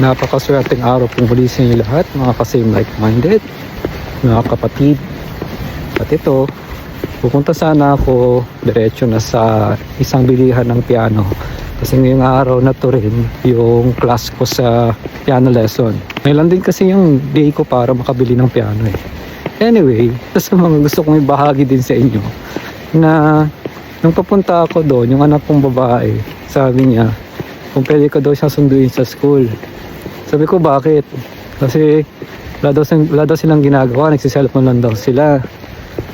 Napakaswerteng araw pong muli sa inyo lahat, mga ka-same like-minded, mga kapatid. At ito, pupunta sana ako diretso na sa isang bilihan ng piano. Kasi ngayong araw na to rin yung class ko sa piano lesson. Ngayon din kasi yung day ko para makabili ng piano eh. Anyway, sa mga gusto kong ibahagi din sa inyo na nung papunta ako doon, yung anak kong babae, sabi niya, kung pwede ko daw siya sunduin sa school. Sabi ko, bakit? Kasi wala daw silang ginagawa, nagsiselfon lang daw sila.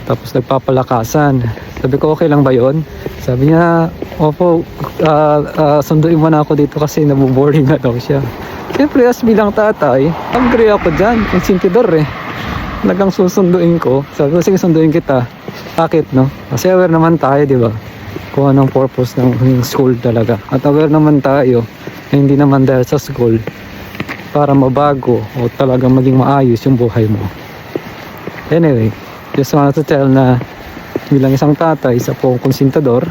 Tapos nagpapalakasan. Sabi ko, okay lang ba yun? Sabi niya, opo, sunduin mo na ako dito kasi nabuboring na daw siya. Siyempre, as bilang tatay, agree ako dyan, yung sintidor eh. Nagang susunduin ko. Sabi ko, sige, sunduin kita. Bakit, no? Kasi aware naman tayo, di ba? Kung anong purpose ng school talaga. At aware naman tayo na hindi naman dahil sa school para mabago o talagang maging maayos yung buhay mo. Anyway, just wanted to tell na bilang isang tatay, isa pong konsintador,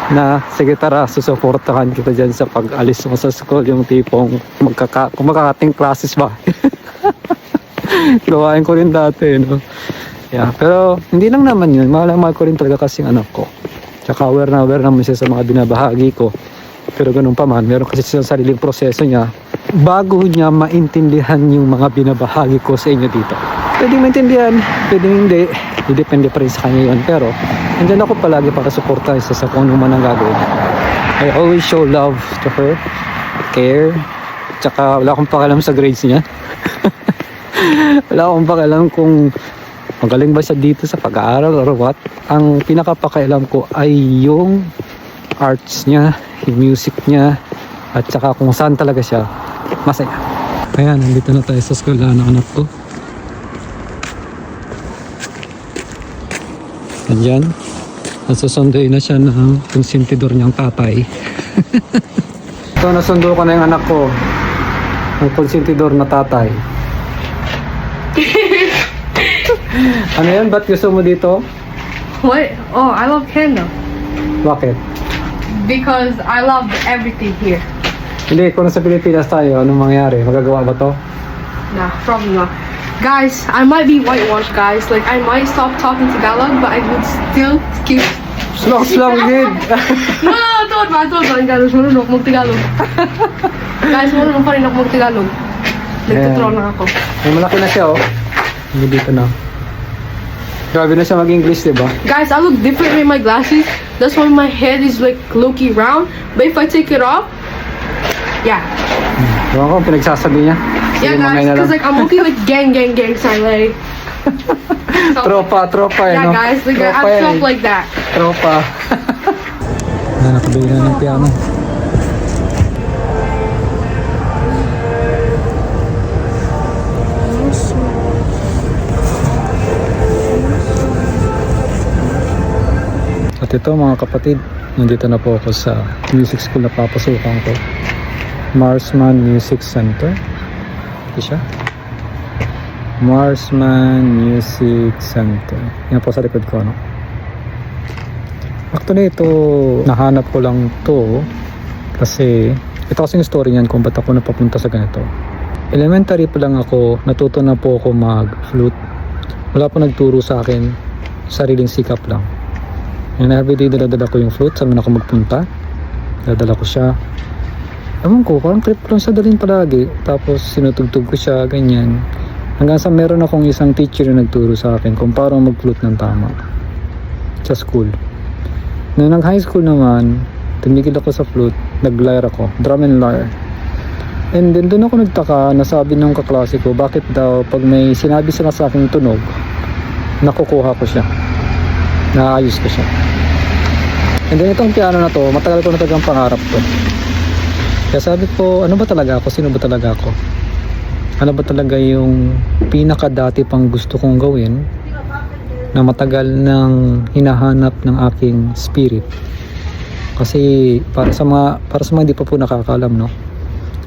na sige tara, susuportahan kita dyan sa pag-alis mo sa school, yung tipong kung makakating classes ba. Gawain ko rin dati, no? Yeah, pero hindi lang naman yun, mahal ko rin talaga kasing anak ko. Tsaka aware naman siya sa mga binabahagi ko. Pero ganun pa man, meron kasi sa sariling proseso niya bago niya maintindihan yung mga binabahagi ko sa inyo dito. Pwedeng maintindihan, pwedeng hindi. Depende pa rin sa kanya yun. Pero nandiyan ako palagi para suportahan sa kung ano man ang gagawin. I always show love to her, care. Tsaka wala akong pakialam sa grades niya. Wala akong pakialam kung magaling ba siya dito sa pag-aaral or what. Ang pinakapakialam ko ay yung arts niya, yung music niya, at saka kung saan talaga siya masaya. Kaya nandito na tayo sa school ng anak ko. Andyan, nasusunduin na siya ng konsentidor niyang tatay. So nasundo ko na yung anak ko ng konsentidor na tatay. Ano yan? Ba't gusto mo dito? What? Oh, I love Canada. Bakit? Because I love everything here. Hindi, kung nasa Pilipinas tayo, anong mangyari? Magagawa ba to? Nah, probably not. Guys, I might be whitewashed, guys. Like, I might stop talking Tagalog, but I would still keep... Slow, kid! No, don't ba, guys. Marunong ako mag-Tagalog. Guys, marunong pa rin ako mag-Tagalog. Nagtuturo na ako. May malaki na siya, oh. Hindi dito na. Grabe na siya mag-English, diba? Guys, I look different with my glasses. That's why my head is like low-key round. But if I take it off, yeah. Diba ko, pinagsasabi niya. Yeah, Sige, guys, because like I'm looking like gang sign, like. So, Tropa eh, yeah, no? guys, like Tropa I'm yan, stuff eh. like that. Tropa. Nakabili na ng piano. At ito mga kapatid, nandito na po ako sa music school na papasukan ko. Marsman Music Center. Ito siya. Marsman Music Center. Yan po sa likod ko, no? Actually, ito, nahanap ko lang to kasi ito kasing story niyan kung ba't ako napapunta sa ganito. Elementary pa lang ako, natuto na po ako mag-flute. Wala po nagturo sa akin, sariling sikap lang. And everyday daladala ko yung flute, saan man ako magpunta. Daladala ko siya. Ewan ko, parang trip ko lang sa dalhin palagi. Tapos sinutugtog ko siya, ganyan. Hanggang sa meron akong isang teacher na nagturo sa akin kung paano mag-flute ng tama. Sa school. Nung nag-high school naman, tumigil ako sa flute, nag-lyre ako, drum and lyre. And then doon ako nagtaka, nasabi ng kaklase ko, bakit daw pag may sinabi sila sa aking tunog, nakukuha ko siya. Naayos ko siya. And then itong piano na to, matagal ko na talagang pangarap to. Kaya sabi ko, ano ba talaga ako? Sino ba talaga ako? Ano ba talaga yung pinakadati pang gusto kong gawin na matagal nang hinahanap ng aking spirit? Kasi para sa mga hindi pa po nakakaalam, no?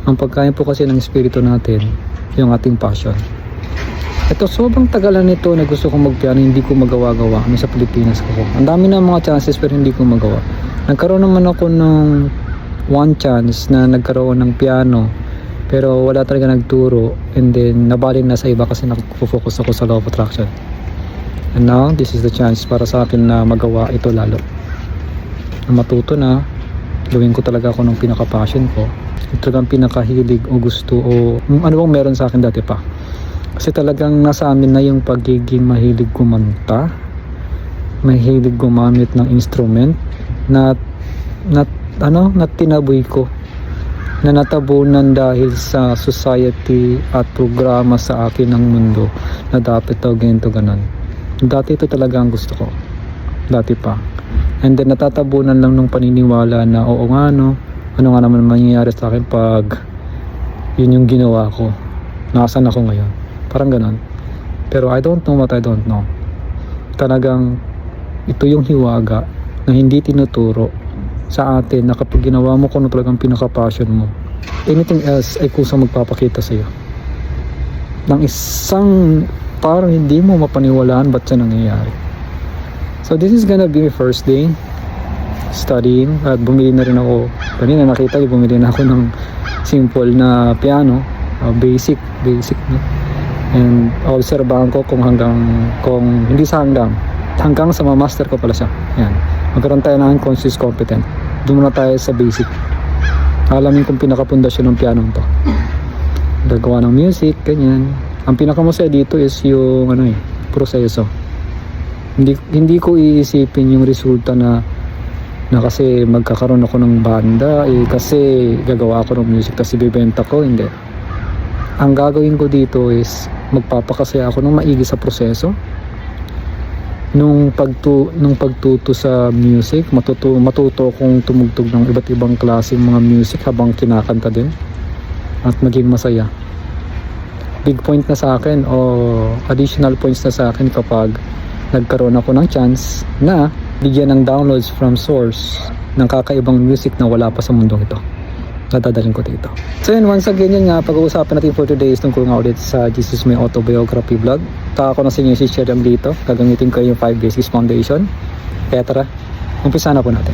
Ang pagkain po kasi ng espiritu natin, yung ating passion. Ito, sobrang tagalan nito na gusto kong magpiano, hindi ko magawa-gawa sa Pilipinas ko. Ang dami na mga chances pero hindi ko magawa. Nagkaroon naman ako ng one chance na nagkaroon ng piano Pero wala talaga nagturo, and then nabaling na sa iba kasi nakufocus ako sa law of attraction. And now, this is the chance para sa akin na magawa ito lalo. Na matuto na, gawin ko talaga ako ng pinaka-passion ko. Ito talagang pinakahilig o gusto o ano bang meron sa akin dati pa. Kasi talagang nasa amin na yung pagiging mahilig kumanta, mahilig gumamit ng instrument na tinaboy ko, na natabunan dahil sa society at programa sa akin ng mundo na dapat daw ganito ganon. Dati ito talaga ang gusto ko, dati pa. And then natatabunan lang ng paniniwala na oo nga no, ano nga naman mangyayari sa akin pag yun yung ginawa ko, nasaan ako ngayon, parang ganon. Pero I don't know what I don't know. Talagang ito yung hiwaga na hindi tinuturo sa atin na kapag ginawa mo kung ano talagang pinaka-passion mo, anything else ay kusang magpapakita sa iyo ng isang parang hindi mo mapaniwalaan ba't siya nangyayari. So this is gonna be my first day studying, at bumili na rin ako kanina, nakita ko bumili na ako ng simple na piano, basic no? And obserbahan ko kung hindi sa hanggang sa ma-master ko pala siya. Yan, magkaroon tayo ng conscious competent. Doon muna tayo sa basic, alamin kung pinakapundasyon ng piano to, gagawa ng music, ganyan. Ang pinakamasaya dito is yung proseso. Hindi ko iisipin yung resulta na kasi magkakaroon ako ng banda, kasi gagawa ako ng music kasi bibenta ko, hindi. Ang gagawin ko dito is magpapakasaya ako ng maigi sa proseso. Nung pagtuto sa music, matuto kong tumugtog ng iba't ibang klaseng mga music habang kinakanta din at maging masaya. Big point na sa akin o additional points na sa akin kapag nagkaroon ako ng chance na bigyan ng downloads from source ng kakaibang music na wala pa sa mundong ito. Dadalhin ko dito. So yun, once again yun nga, pag-uusapan natin for today is tungkol nga ulit sa Jesus My Autobiography Vlog. Taka ko na sa inyo si Sheriam dito. Gagamitin ko yung 5 Basics Foundation. Kaya tara, umpisa na po natin.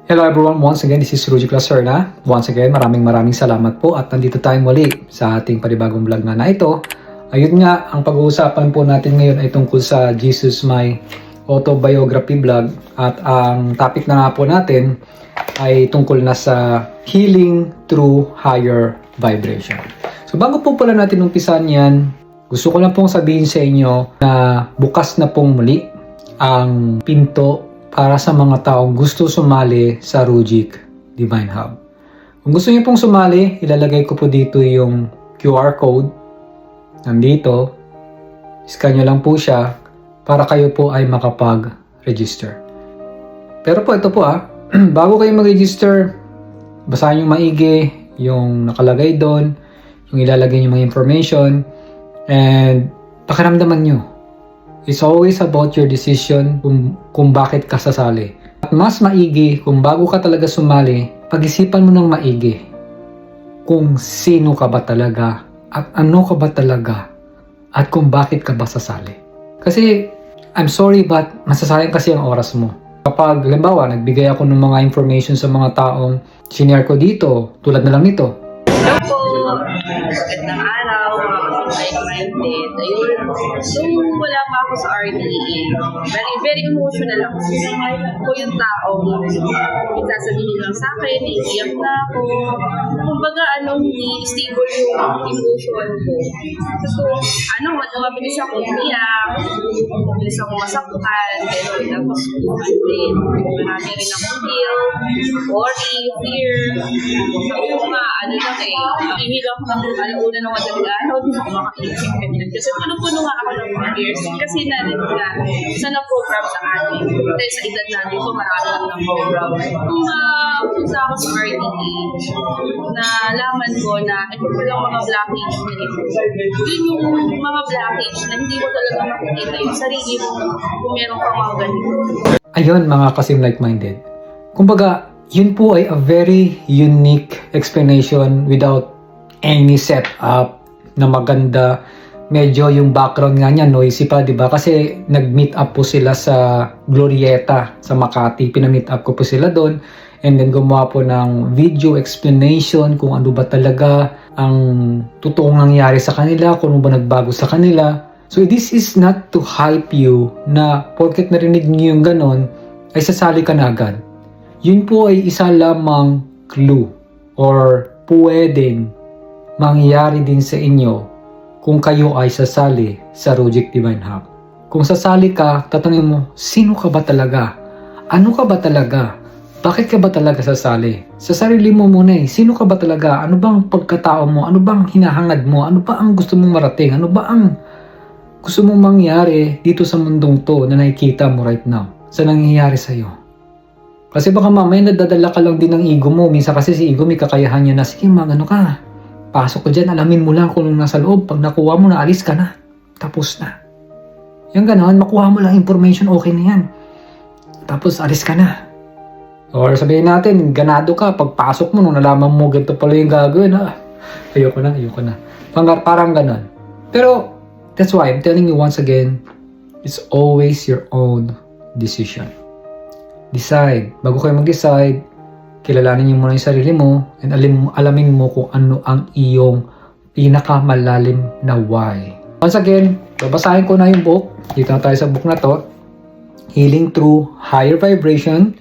Hello everyone, once again, this is Rudy Claserna. Once again, maraming salamat po at nandito tayo muli sa ating panibagong vlog na ito. Ayun nga, ang pag-uusapan po natin ngayon ay tungkol sa Jesus My Autobiography Vlog, at ang topic na nga po natin ay tungkol na sa healing through higher vibration. So bago po pala natin umpisan yan, gusto ko lang pong sabihin sa inyo na bukas na pong muli ang pinto para sa mga taong gusto sumali sa Rujik Divine Hub. Kung gusto niyo pong sumali, ilalagay ko po dito yung QR code. Nandito, scan nyo lang po siya para kayo po ay makapag-register. Pero po, ito po bago kayo mag-register, basahin nyo maigi yung nakalagay doon, yung ilalagay nyo mga information, and pakiramdaman nyo. It's always about your decision kung bakit ka sasali. At mas maigi kung bago ka talaga sumali, pag-isipan mo ng maigi kung sino ka ba talaga at ano ka ba talaga at kung bakit ka ba sasali. Kasi I'm sorry but masasayang kasi ang oras mo. Kapag halimbawa nagbigay ako ng mga information sa mga taong sinare ko dito, tulad na lang nito. Hello po! Magandang araw, mga like-minded. Ayun, nung wala pa ako sa RTA, very emotional ako. Ako yung taong sasabihin lang sa akin, iiyak na ako. Kumbaga, hindi stable yung emotion ko. So, mabilis ako umiyak, mabilis ako masaktan, tapos marami rin akong guilt, worry, fear. Yung hihig ako ng alauna ng madaling araw, hindi ako makaisip ganyan. Kasi puno-puno nga ako ng fears. Kasi sa na-program sa atin. Dahil sa edad natin ito, marami lang ng program. Nung punta ako sa RTA, nalaman ko na ito lang mga blockage na ito. Yun yung mga blockage na hindi mo talaga makikita yung sarili mo kung meron kang mga ganito. Ayun mga kasim like-minded. Kumbaga, yun po ay a very unique explanation without any setup na maganda, medyo yung background nga niya noisy pa, di ba? Kasi nag-meet up po sila sa Glorieta sa Makati. Pina-meet up ko po sila doon. And then gumawa po ng video explanation kung ano ba talaga ang totoong nangyari sa kanila, kung ano ba nagbago sa kanila. So this is not to hype you na porket narinig niyo yung ganon, ay sasali ka na agad. Yun po ay isa lamang clue or pwedeng mangyari din sa inyo kung kayo ay sasali sa Rujik Divine Hub. Kung sasali ka, tatanungin mo, sino ka ba talaga? Ano ka ba talaga? Bakit ka ba talaga sasali? Sa sarili mo muna eh. Sino ka ba talaga? Ano bang pagkatao mo? Ano bang hinahangad mo? Ano ba ang gusto mong marating? Ano ba ang gusto mong mangyari dito sa mundong to na nakikita mo right now? Sa nangyayari sa'yo? Kasi baka mamaya nadadala ka lang din ng ego mo. Minsan kasi si ego may kakayahan niya na, sige ano ka? Pasok ka dyan, alamin mo lang kung anong nasa loob. Pag nakuha mo na, alis ka na. Tapos na. Yung gano'n, makuha mo lang information, okay na yan. Tapos alis ka na. Or sabihin natin, ganado ka, pagpasok mo, nung nalaman mo, ganito pala yung gagawin, ayoko na. Parang ganon. Pero, that's why I'm telling you once again, it's always your own decision. Decide. Bago kayo mag-decide, kilalanin niyo muna yung sarili mo, and alamin mo kung ano ang iyong pinakamalalim na why. Once again, babasahin ko na yung book. Dito na tayo sa book na to. Healing Through Higher Vibration.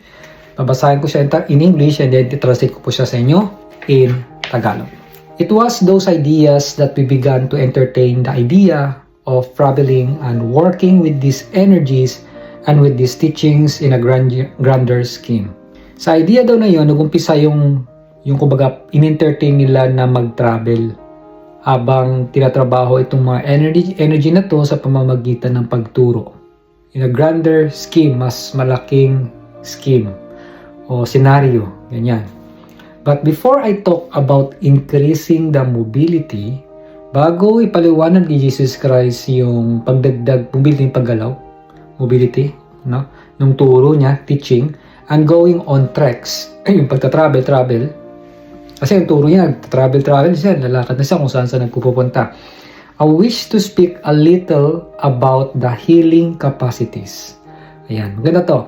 Babasahin ko siya in English and then translate ko po siya sa inyo in Tagalog. It was those ideas that we began to entertain the idea of traveling and working with these energies and with these teachings in a grander scheme. Sa idea daw na yun, nag-umpisa yung kumbaga in-entertain nila na mag-travel habang tinatrabaho itong mga energy na to sa pamamagitan ng pagturo. In a grander scheme, mas malaking scheme o senaryo, ganyan. But before I talk about increasing the mobility, bago ipaliwanag ni Jesus Christ yung pagdagdag, mobility, paggalaw, mobility, no? Nung turo niya, teaching, and going on treks, yung pagta-travel, kasi yung turo niya, travel siya, lalakad na siya kung saan nagpupunta. I wish to speak a little about the healing capacities. Ayan, maganda to.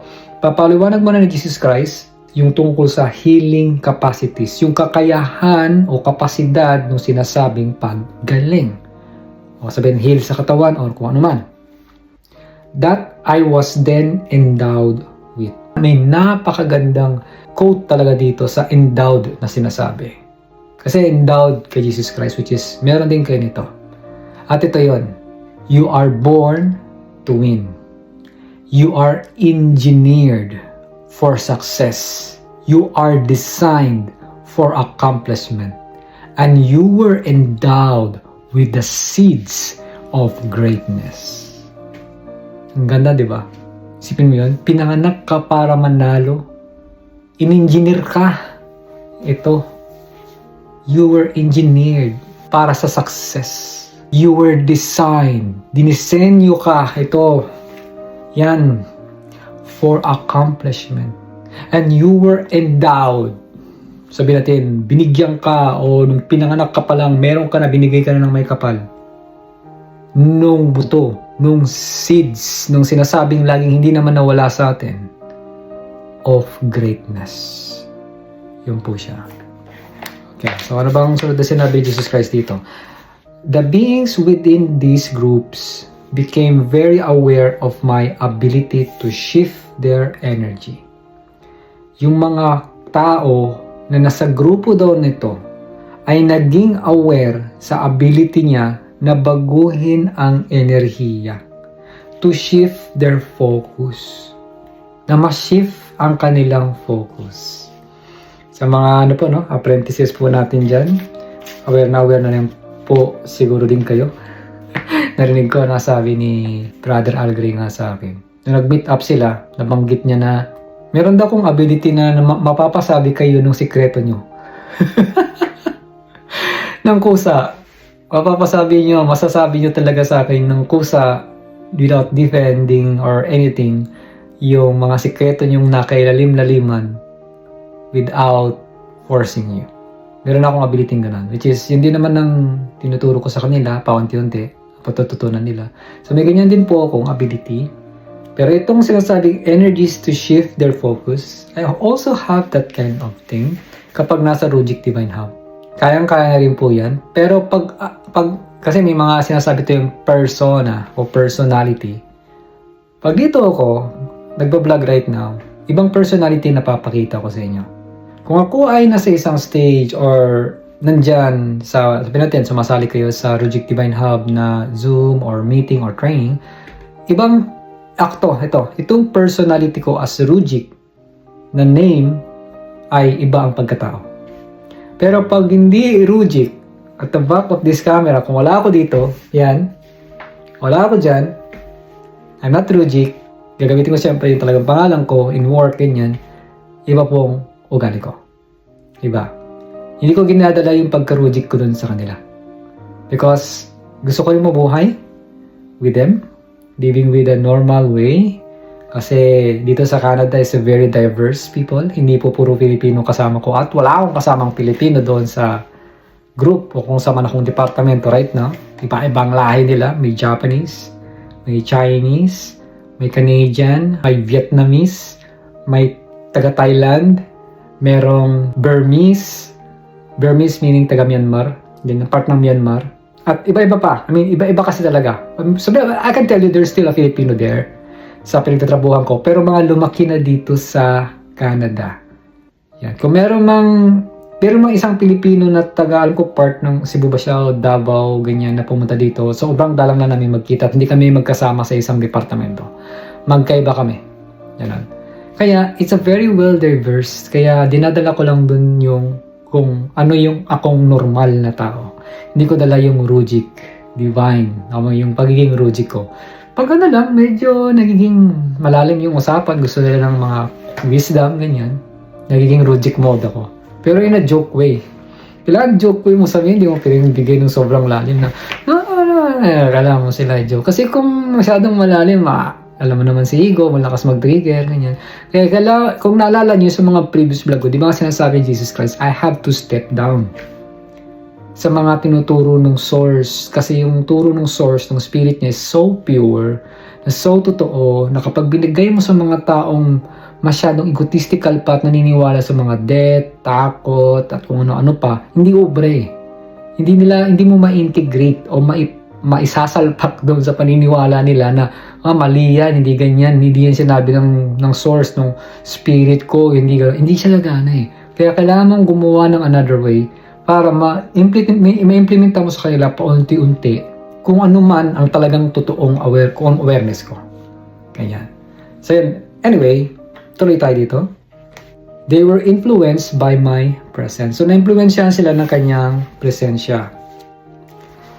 Papaliwanag mo na ni Jesus Christ yung tungkol sa healing capacities, yung kakayahan o kapasidad ng sinasabing paggaling. O sabihin, heal sa katawan or kung ano man. That I was then endowed with. May napakagandang quote talaga dito sa endowed na sinasabi. Kasi endowed kay Jesus Christ, which is, meron din kayo nito. At ito yon, you are born to win. You are engineered for success. You are designed for accomplishment. And you were endowed with the seeds of greatness. Ang ganda, di ba? Isipin mo yun, pinanganak ka para manalo. In-engineer ka. Ito. You were engineered para sa success. You were designed. Dinisenyo ka. Ito. Yan. For accomplishment. And you were endowed. Sabi natin, binigyan ka o nung pinanganak ka pa lang, meron ka na, binigay ka na ng may kapal. Nung buto, nung seeds, nung sinasabing laging hindi naman nawala sa atin, of greatness. Yun po siya. Okay, so ano bang sunod na sinabi Jesus Christ dito? The beings within these groups became very aware of my ability to shift their energy. Yung mga tao na nasa grupo daw nito ay naging aware sa ability niya na baguhin ang enerhiya, to shift their focus, na ma-shift ang kanilang focus. Sa mga apprentices po natin dyan, aware na rin po siguro din kayo. Narinig ko na sabi ni Brother Algray nga sa akin. Nung nag-meet up sila, nabanggit niya na meron daw kong ability na mapapasabi kayo ng sikreto nyo. Ng kusa. Mapapasabi nyo, masasabi nyo talaga sa akin ng kusa without defending or anything yung mga sikreto nyong nakailalim-laliman without forcing you. Meron akong ability ganun. Which is, yun din naman ang tinuturo ko sa kanila, paunti-unti. patututunan nila. So may ganyan din po akong ability. Pero itong sinasabing energies to shift their focus, I also have that kind of thing kapag nasa Rujik Divine Hub. Kayang-kaya na rin po yan. Pero kasi may mga sinasabi ito yung persona o personality. Pag dito ako, nagbablog right now, ibang personality na papakita ko sa inyo. Kung ako ay nasa isang stage or nandyan sabihin natin, sumasali kayo sa Rujik Divine Hub na Zoom or meeting or training, ibang itong personality ko as Rujik na name ay iba ang pagkatao. Pero pag hindi Rujik, at the back of this camera, kung wala ako dito, yan, wala ako dyan, I'm not Rujik, gagamitin ko siyempre yung talagang pangalan ko, in work, ganyan, iba pong ugali ko. Iba. Hindi ko ginadala yung pagka-Rujik ko dun sa kanila. Because gusto ko rin mabuhay with them, living with a normal way. Kasi dito sa Canada is a very diverse people. Hindi po puro Pilipino kasama ko. At wala akong kasamang Pilipino doon sa group o kung sa man akong departamento right now. Iba-ibang lahi nila. May Japanese, may Chinese, may Canadian, may Vietnamese, may taga-Thailand, merong Burmese. Burmese meaning taga-Myanmar. Din part ng Myanmar. At iba-iba pa. I mean, iba-iba kasi talaga. So, I can tell you there's still a Filipino there sa pinagtatrabuhan ko. Pero mga lumaki na dito sa Canada. Yan. Kung meron mang isang Pilipino na alam ko part ng Cebu Baciao, Davao, ganyan na pumunta dito. So, sobrang dalang na namin magkita at hindi kami magkasama sa isang departamento. Magkaiba kami. Yan. Kaya, it's a very well diverse. Kaya, dinadala ko lang dun yung kung ano yung akong normal na tao. Hindi ko dala yung Rujik Divine, yung pagiging Rujik ko. Pag ano lang, medyo nagiging malalim yung usapan, gusto nila ng mga wisdom, ganyan. Nagiging Rujik mode ako. Pero in a joke way. Kailangan joke way mo sabihin, hindi mo pinibigay ng sobrang lalim na, kailangan mo sila joke. Kasi kung masyadong malalim, alam mo naman si Ego, malakas mag-trigger, ganyan. Kaya kung naalala niyo sa mga previous vlog ko, di ba sinasabi ni Jesus Christ, I have to step down sa mga tinuturo ng source. Kasi yung turo ng source, ng spirit niya is so pure, na so totoo, na kapag binigay mo sa mga taong masyadong egotistical pa at naniniwala sa mga death, takot, at kung ano-ano pa, hindi obre. Hindi mo ma-integrate o maisasalpak doon sa paniniwala nila na mali yan, hindi ganyan, hindi yan sinabi ng source, ng spirit ko, hindi siya lagana eh. Kaya kailangan mong gumawa ng another way para ma-implementa mo sa kanila paunti-unti kung ano man ang talagang totoong awareness ko. Ganyan. So anyway, tuloy tayo dito. They were influenced by my presence. So na-influensyahan sila ng kanyang presensya.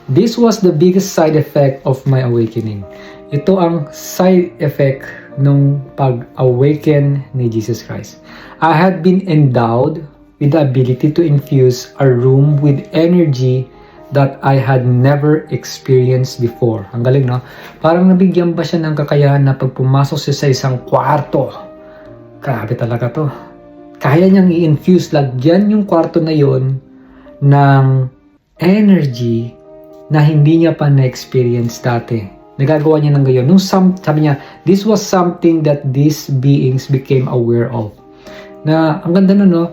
This was the biggest side effect of my awakening. Ito ang side effect ng pag-awaken ni Jesus Christ. I had been endowed with the ability to infuse a room with energy that I had never experienced before. Ang galing, no? Parang nabigyan ba siya ng kakayahan na pag pumasok siya sa isang kwarto, grabe talaga to. Kaya niyang i-infuse, lagyan yung kwarto na yon ng energy na hindi niya pa na-experience dati. Nagagawa niya ng gayon. Sabi niya, this was something that these beings became aware of. Na, ang ganda nun, no?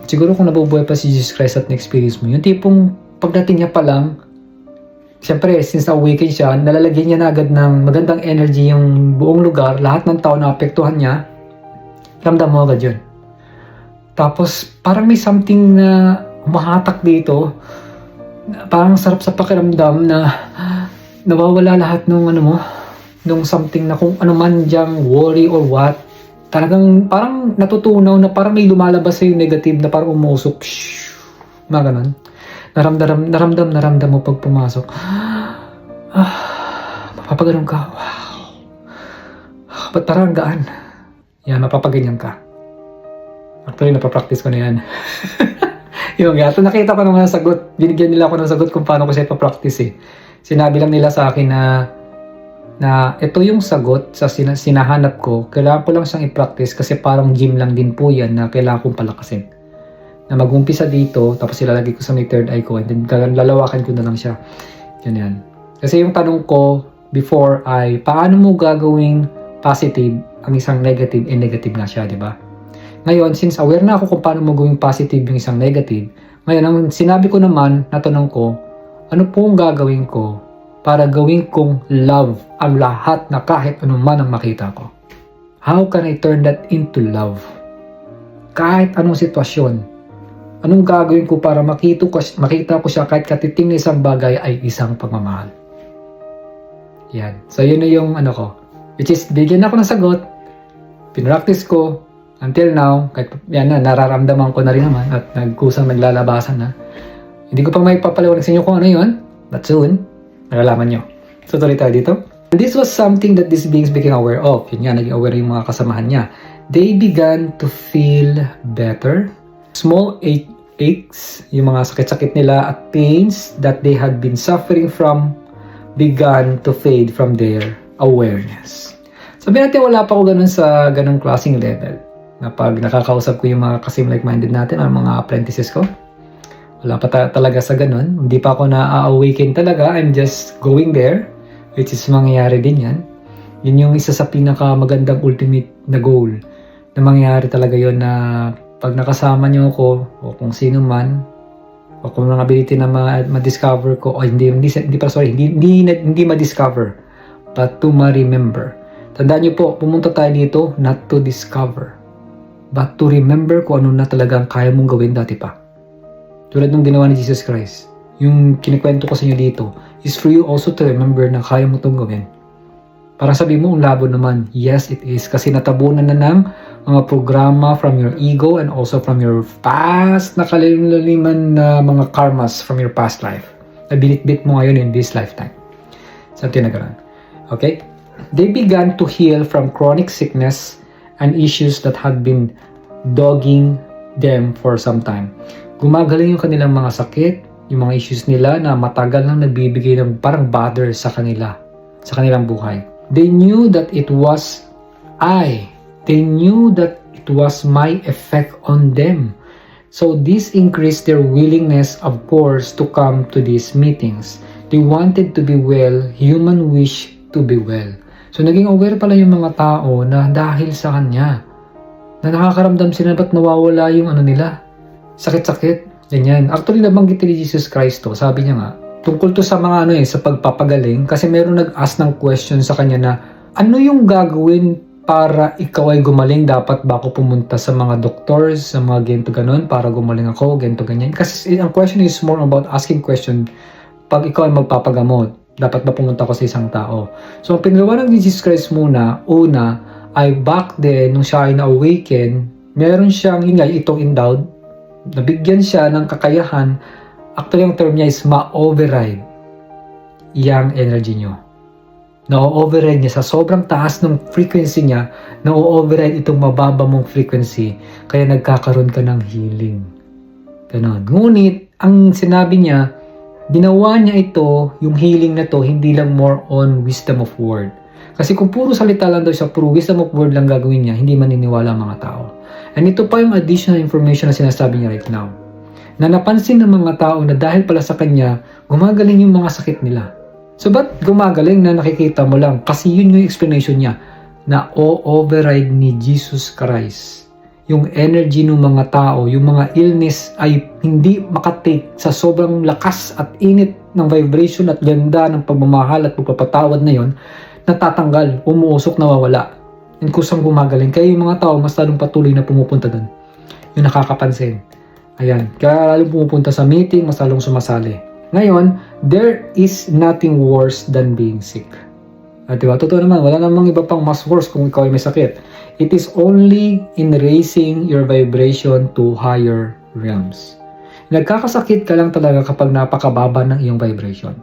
Siguro kung nabubuhay pa si Jesus Christ at na-experience mo, yung tipong pagdating niya pa lang, siyempre, since na-awaken siya, nalalagyan niya na agad ng magandang energy yung buong lugar, lahat ng tao na apektuhan niya, ramdam mo agad yun. Tapos, parang may something na umahatak dito, parang sarap sa pakiramdam na nawawala lahat ng nung something na kung ano man diyang worry or what, talagang parang natutunaw na parang may lumalabas sa yung negative na parang umusok. Mga ganun. Naramdam mo pag pumasok. Mapapaganon ka. Wow. Ba't parang gaan? Yan, mapapaganyan ka. Actually, napapractice ko na yan. Yung gato, nakita ko ng sagot. Binigyan nila ako ng sagot kung paano ko siya ipapractice eh. Sinabi lang nila sa akin na ito yung sagot sa sinahanap ko, kailangan ko lang siyang i-practice kasi parang gym lang din po yan na kailangan kong palakasin. Na mag-umpisa dito, tapos ilalagay ko sa may third eye ko, and then lalawakan ko na lang siya. Ganyan. Kasi yung tanong ko before ay, paano mo gagawing positive ang isang negative, negative nga siya, di ba? Ngayon, since aware na ako kung paano mo gawing positive yung isang negative, ngayon, ang sinabi ko naman, natanong ko, ano po ang gagawin ko para gawin kong love ang lahat na kahit anuman ang makita ko? How can I turn that into love? Kahit anong sitwasyon, anong gagawin ko para makita ko siya kahit katiting na isang bagay ay isang pagmamahal? Yan. So, yun na yung ano ko. Which is, bigyan ako ng sagot, pinractice ko, until now, kahit yan na, nararamdaman ko na rin naman at nagkusang naglalabasan na. Hindi ko pa may papaliwanag sa inyo kung ano yun, but soon, nalalaman nyo. So, tuloy tayo dito. This was something that these beings became aware of. Yun nga, naging aware yung mga kasamahan niya. They began to feel better. Small aches, yung mga sakit-sakit nila at pains that they had been suffering from began to fade from their awareness. Sabi natin, wala pa ako ganun sa ganung klaseng level. Na pag nakakausap ko yung mga kasing like-minded natin, ang mga apprentices ko, wala pa talaga sa ganun. Hindi pa ako na-awaken talaga. I'm just going there, which is mangyayari din yan. Yun yung isa sa pinakamagandang ultimate na goal. Na mangyayari talaga yon na pag nakasama nyo ako, o kung sino man, o kung mga ability na ma-discover ko, o hindi ma-discover, but to ma-remember. Tandaan nyo po, pumunta tayo dito not to discover, but to remember kung ano na talagang kaya mong gawin dati pa. Tulad ng ginawa ni Jesus Christ. Yung kinikwento ko sa inyo dito is for you also to remember na kaya mo itong gawin. Para sabi mo, ang labo naman. Yes, it is. Kasi natabunan na ng mga programa from your ego and also from your past na kaliliman na mga karmas from your past life. Na binitbit mo ngayon in this lifetime. Something na gano'n. Okay? They began to heal from chronic sickness and issues that had been dogging them for some time. Gumagaling yung kanilang mga sakit, yung mga issues nila na matagal nang nagbibigay ng parang bother sa kanila, sa kanilang buhay. They knew that it was They knew that it was my effect on them. So this increased their willingness, of course, to come to these meetings. They wanted to be well, human wish to be well. So naging aware pala yung mga tao na dahil sa kanya, na nakakaramdam sila ba't nawawala yung ano nila, sakit-sakit, ganyan. Actually, nabanggit ni Jesus Christ to, sabi niya nga, tungkol to sa mga sa pagpapagaling, kasi meron nag-ask ng question sa kanya na, ano yung gagawin para ikaw ay gumaling? Dapat ba ako pumunta sa mga doctors, sa mga ganito ganon, para gumaling ako, ganito ganyan? Kasi ang question is more about asking question, pag ikaw ay magpapagamot, dapat ba pumunta ko sa isang tao? So, ang pinaliwanag ni Jesus Christ una ay back then, nung siya ay na-awaken, meron siyang, itong endowed, nabigyan siya ng kakayahan. Actually, yung term niya is ma-override yung energy nyo. Na-override niya sa sobrang taas ng frequency niya, na-override itong mababa mong frequency, kaya nagkakaroon ka ng healing. Ganon. Ngunit, ang sinabi niya, ginawa niya ito, yung healing na to, hindi lang more on wisdom of word. Kasi kung puro salita lang daw siya, puro wisdom of word lang gagawin niya, hindi maniniwala ang mga tao. And ito pa yung additional information na sinasabi niya right now. Na napansin ng mga tao na dahil pala sa kanya, gumagaling yung mga sakit nila. So ba't gumagaling na nakikita mo lang? Kasi yun yung explanation niya, na o-override ni Jesus Christ. Yung energy ng mga tao, yung mga illness ay hindi makatake sa sobrang lakas at init ng vibration at ganda ng pagmamahal at pagpapatawad na yon, natatanggal, umuusok, nawawala. And kusang gumagaling. Kaya yung mga tao mas lalong patuloy na pumupunta doon. Yung nakakapansin. Ayan. Kaya lalong pumupunta sa meeting, mas lalong sumasali. Ngayon, there is nothing worse than being sick. At diba? Totoo naman, wala namang iba pang mas worse kung ikaw ay may sakit. It is only in raising your vibration to higher realms. Nagkakasakit ka lang talaga kapag napakababa ng iyong vibration.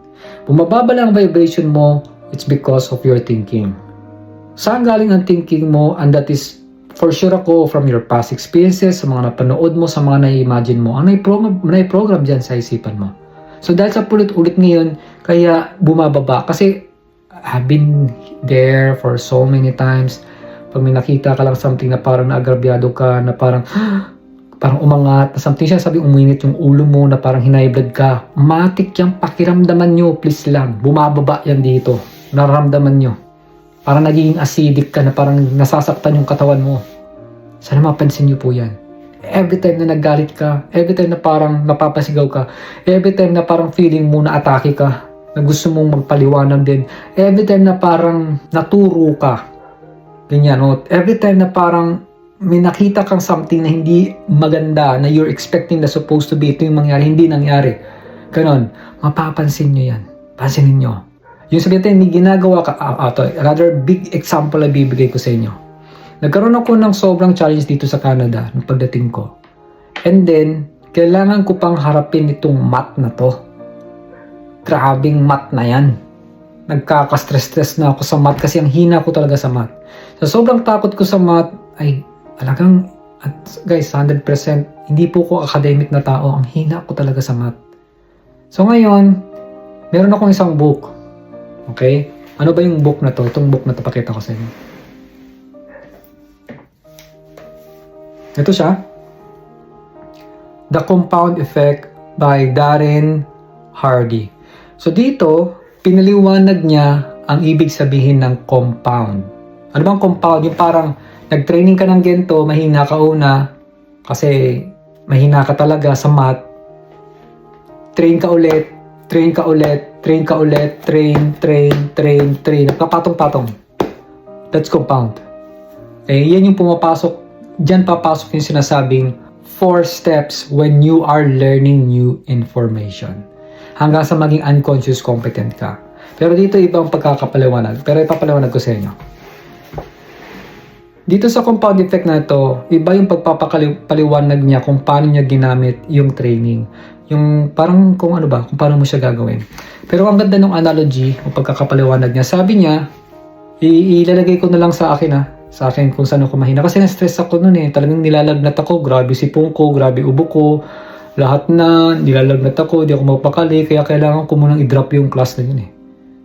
Bumababa lang ang vibration mo, it's because of your thinking. Saan galing ang thinking mo? And that is for sure ako from your past experiences, sa mga napanood mo, sa mga na-imagine mo. Ang nai-program dyan sa isipan mo. So dahil sa ulit-ulit ngayon, kaya bumababa. Kasi I've been there for so many times. Pag may nakita ka lang something na parang naagrabyado ka, na parang parang umangat, na something siya sabi uminit yung ulo mo na parang high blood ka. Matik yung pakiramdaman nyo, please lang. Bumababa yan dito. Nararamdaman nyo. Parang nagiging acidic ka na parang nasasaktan yung katawan mo. Sana mapansin nyo po yan. Every time na naggalit ka, every time na parang napapasigaw ka, every time na parang feeling mo na atake ka, na gusto mong magpaliwanag din, every time na parang naturo ka, ganyan, no? Every time na parang may nakita kang something na hindi maganda, na you're expecting na supposed to be, ito yung mangyari, hindi nangyari. Ganon, mapapansin nyo yan. Pansinin nyo. Yung sabihin, may ginagawa ka, rather big example na bibigay ko sa inyo. Nagkaroon ako ng sobrang challenge dito sa Canada nung pagdating ko. And then, kailangan ko pang harapin itong math na to. Grabing math na yan. Nagkaka-stress na ako sa math kasi ang hina ko talaga sa math. So, sobrang takot ko sa math, ay talagang, guys, 100%, hindi po ko academic na tao. Ang hina ko talaga sa math. So, ngayon, meron akong isang book. Okay? Ano ba yung book na to? Itong book na to, pakita ko sa inyo. Ito siya. The Compound Effect by Darren Hardy. So dito, pinaliwanag niya ang ibig sabihin ng compound. Ano bang compound? Yung parang nag-training ka ng gento, mahina ka una, kasi mahina ka talaga sa math. Train ka ulit, train ka ulit, train ka ulit, train. Nagpapatong-patong. That's compound. Yan yung pumapasok. Diyan papasok yung sinasabing 4 steps when you are learning new information. Hanggang sa maging unconscious competent ka. Pero dito ibang pagkakapaliwanag. Pero ipapaliwanag ko sa inyo. Dito sa compound effect na ito, iba yung pagpapaliwanag niya kung paano niya ginamit yung training. Yung parang kung ano ba, kung paano mo siya gagawin. Pero ang ganda ng analogy o pagkakapaliwanag niya, sabi niya, ilalagay ko na lang sa akin kung saan ako mahina. Kasi na-stress ako nun Talagang nilalagnat ako. Grabe sipong ko, grabe ubo ko. Lahat na, nilalagnat ako. Di ako mapakali. Kaya kailangan ko munang i-drop yung class na yun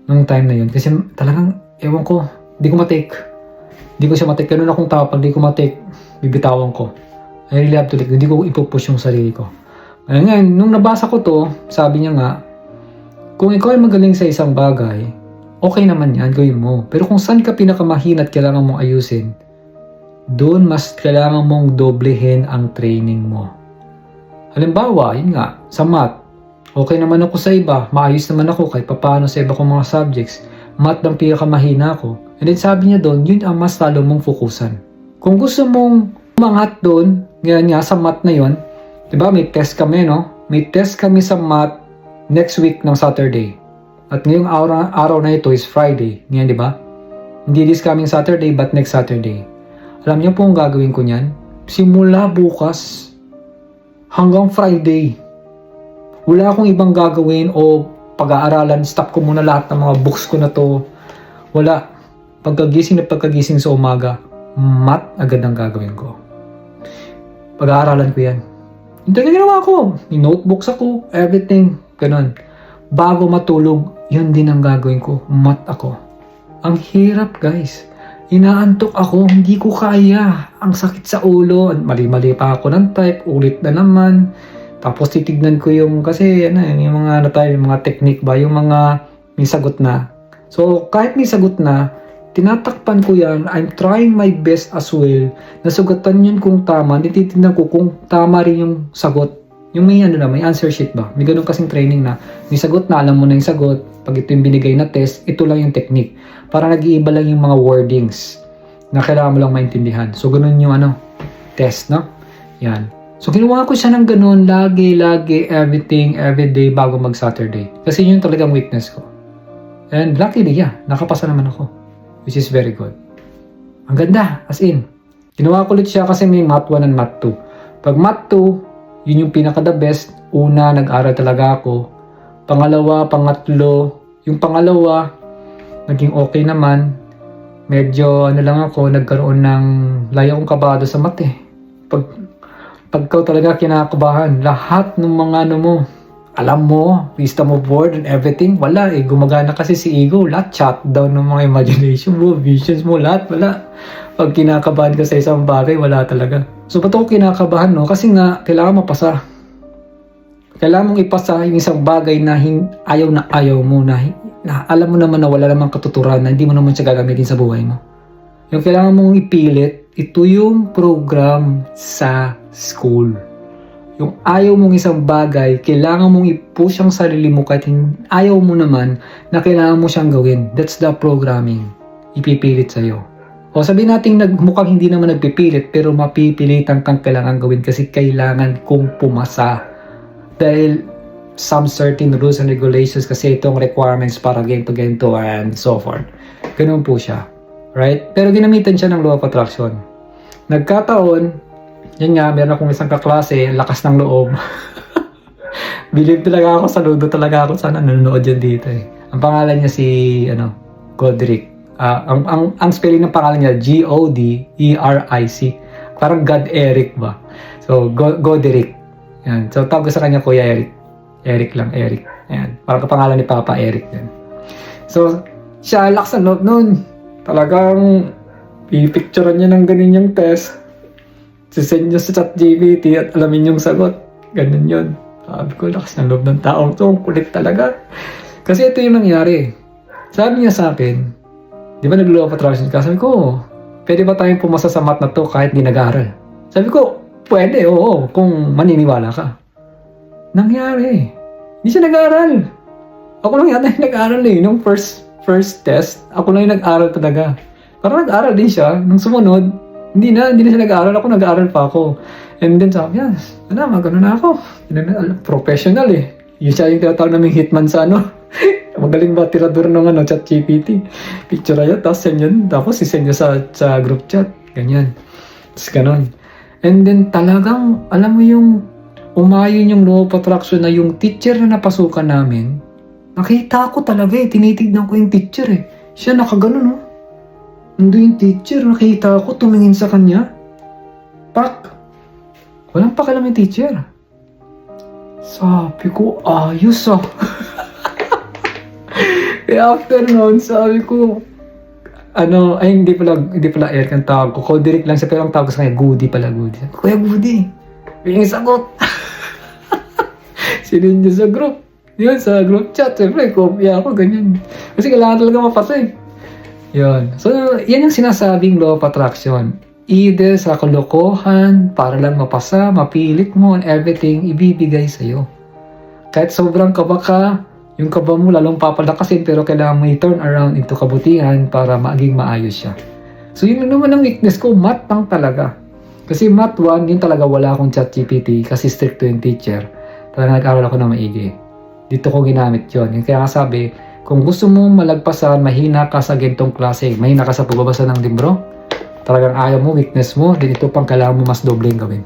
Nung time na yun. Kasi talagang, ewan ko, di ko matake. Di ko siya matake. Ganun akong tao. Pag di ko matake, bibitawan ko. I really have to take. Hindi ko ipupush yung sarili ko. Kaya ngayon, nung nabasa ko to, sabi niya nga, kung ikaw ay magaling sa isang bagay, okay naman yan, gawin mo. Pero kung saan ka pinakamahina at kailangan mong ayusin, doon mas kailangan mong doblehin ang training mo. Halimbawa, yun nga, sa math, okay naman ako sa iba, maayos naman ako kahit papaano sa iba kong mga subjects. Math ang pinakamahina ako. And then sabi niya doon, yun ang mas talo mong fokusan. Kung gusto mong umangat doon, ngayon nga sa math na yun, diba may test kami, no? May test kami sa math next week ng Saturday. At ngayong araw na ito is Friday. Ngayon, di ba? Hindi this coming Saturday, but next Saturday. Alam niyo po ang gagawin ko niyan? Simula bukas hanggang Friday. Wala akong ibang gagawin o pag-aaralan. Stop ko muna lahat ng mga books ko na to. Wala. Pagkagising sa umaga, math agad ang gagawin ko. Pag-aaralan ko yan. Hindi na ginawa ko. May notebooks ako, everything. Ganun. Bago matulog, yun din ang gagawin ko. Math ako. Ang hirap, guys. Inaantok ako, hindi ko kaya. Ang sakit sa ulo. Mali-mali pa ako ng type. Ulit na naman. Tapos titignan ko yung, kasi yung mga mga technique ba, yung mga may sagot na. So, kahit may sagot na, tinatakpan ko yan. I'm trying my best as well. Nasugatan yun kung tama. Nititignan ko kung tama rin yung sagot. Yung may may answer sheet ba? May ganun kasing training na may sagot na, alam mo na yung sagot. Pag ito yung binigay na test, ito lang yung technique. Para nag-iiba lang yung mga wordings na kailangan mo lang maintindihan. So, ganun yung test, no? Yan. So, ginawa ko siya ng ganun, lagi, everything, everyday, bago mag-Saturday. Kasi yun talagang weakness ko. And luckily, nakapasa naman ako. Which is very good. Ang ganda, as in. Ginawa ko ulit siya kasi may math 1 and math 2. Pag math 2, yun yung pinaka-the best. Una, nag-aral talaga ako. Pangalawa, pangatlo. Yung pangalawa, naging okay naman. Medyo, lang ako, nagkaroon ng laya kong kabado sa math Pag ikaw talaga kinakabahan, lahat ng mga mo, alam mo, wisdom of word and everything, wala eh. Gumagana kasi si ego, lahat shutdown ng mga imagination mo, visions mo, lahat, wala. Pag kinakabahan ka sa isang bagay, wala talaga. So, ba't ako kinakabahan, no? Kasi nga, kailangan mapasa. Kailangan mong ipasa yung isang bagay na ayaw mo, na alam mo naman na wala namang katuturan, na hindi mo naman siya gagamitin sa buhay mo. Yung kailangan mong ipilit, ito yung program sa school. Yung ayaw mong isang bagay, kailangan mong i-push ang sarili mo kahit ayaw mo naman na kailangan mo siyang gawin. That's the programming. Ipipilit sa'yo. O sabihin natin mukhang hindi naman nagpipilit pero mapipilitan kang kailangan gawin kasi kailangan kong pumasa. Dahil some certain rules and regulations kasi itong requirements para ganito and so forth. Ganun po siya. Right? Pero ginamitan siya ng law of attraction. Nagkataon, yan nga, meron akong isang kaklase, lakas ng loob. Believe talaga ako, saludo talaga ako sana nanonood yan dito eh. Ang pangalan niya si, Goderick. Ang spelling ng pangalan niya, Goderic. Parang God Eric ba? So, Goderick. Yan. So, tawag ko sa kanya Kuya Eric. Eric lang, Eric. Yan. Parang kapangalan ni Papa Eric din. So, siya, lakas ng loob nun. Talagang, pipicturean niya ng ganun yung test. Sisend niya sa ChatGPT at alamin yung sagot. Ganun yun. Sabi ko, lakas ng loob ng taong to. Kulit talaga. Kasi ito yung nangyari. Sabi niya sa akin, di ba nag-law of attraction ka? Sabi ko, pwede ba tayong pumasa sa math na to kahit di nag-aaral? Sabi ko, pwede, oo, kung maniniwala ka. Nangyari. Hindi siya nag-aaral. Ako lang yata yung nag-aaral eh. Nung first test, ako lang yung nag-aaral talaga. Parang nag-aaral din siya. Nung sumunod, hindi na siya nag-aaral. Ako nag-aaral pa ako. And then sabi niya, magano na ako. Professional eh. Yung siya yung tinatawag naming hitman sa magaling ba tirador ng ChatGPT. Picture niya, tapos send yun. Tapos isend niya sa group chat. Ganyan. Tapos ganon. And then talagang, alam mo yung umayon yung law of attraction na yung teacher na napasukan namin, nakita ko talaga eh. Tinitignan ko yung teacher eh. Siya nakaganon no. Nandun yung teacher, nakita ko, tumingin sa kanya. Pak! Walang pakialam yung teacher. Sabi ko, ayos ah. Kaya after noon, sabi ko, hindi pala Eric ang tawag ko. Goderick lang siya, pero ang tawag ko sa kanya, Goody pala, Goody. Kuya Goody, yung sagot. Sinin niya sa group. Yun, sa group chat. Siyempre, kopya ako, ganyan. Kasi kailangan talaga mapasa eh. Yun. So, yan yung sinasabing law of attraction. Either sa kalokohan, para lang mapasa, mapilit mo, and everything, ibibigay sa'yo. Kahit sobrang kaba ka, yung kaba mo lalong papalakasin, pero kailangan mo i-turn around into kabutihan para maging maayos siya. So, yun naman ang weakness ko, math lang talaga. Kasi math 1, yun talaga wala akong ChatGPT kasi strict to yung teacher. Talaga nag-aral ako na maigi. Dito ko ginamit yun. Yung kaya sabi, kung gusto mong malagpasan, mahina ka sa gintong klase, mahina ka sa pagbabasa ng libro, talagang ayaw mo, weakness mo, din ito pang kailangan mo mas dobleng gawin.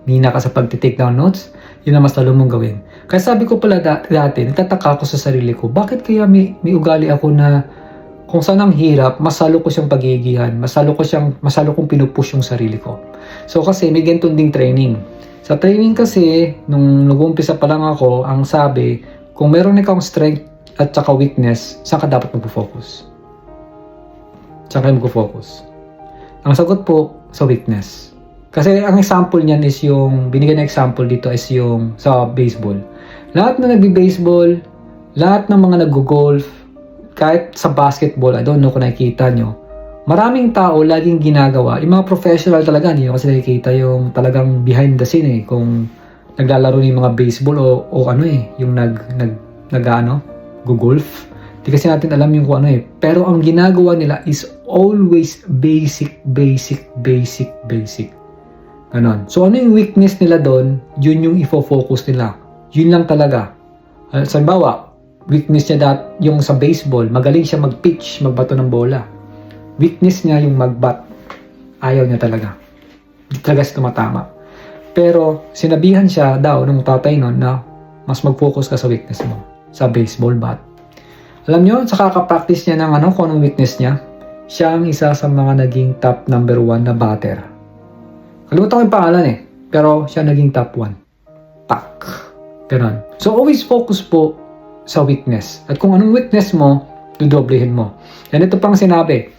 Mahina ka sa pag-take down notes, yun ang mas lalo mong gawin. Kaya sabi ko pala dati, nagtataka ako sa sarili ko, bakit kaya may ugali ako na kung saan ang hirap, masalo ko siyang pagigihan, masalo kong pinupush yung sarili ko. So kasi may ganitong ding training. Sa training kasi, nung nag-umpisa pa lang ako, ang sabi, kung meron ikaw strength at saka weakness, saan ka dapat mag-focus? Saan kayo mag-focus? Ang sagot po, sa weakness. Kasi ang example niyan is yung, binigyan na example dito is yung sa baseball. Lahat na nagbi-baseball, lahat ng mga nag-golf, kahit sa basketball, I don't know kung nakikita nyo, maraming tao laging ginagawa, yung mga professional talaga, hindi nyo kasi nakikita yung talagang behind the scene eh, kung naglalaro yung mga baseball o yung go-golf. Di kasi natin alam yung kung ano eh. Pero ang ginagawa nila is always basic. Ganon. So ano yung weakness nila doon, yun yung ifo-focus nila. Yun lang talaga. Halimbawa, weakness niya yung sa baseball, magaling siya mag-pitch, magbato ng bola. Weakness niya yung mag-bat. Ayaw niya talaga. Hindi talaga siya tumatama. Pero sinabihan siya daw nung tatay nun na mas mag-focus ka sa weakness mo. Sa baseball bat. Alam nyo, sa kaka-practice niya ng kung anong weakness niya, siya ang isa sa mga naging top number 1 na batter. Kalimutan ko yung pangalan eh. Pero siya naging top 1. Tak. Ganon. So, always focus po sa weakness. At kung anong weakness mo, dudoblehin mo. And ito pang sinabi,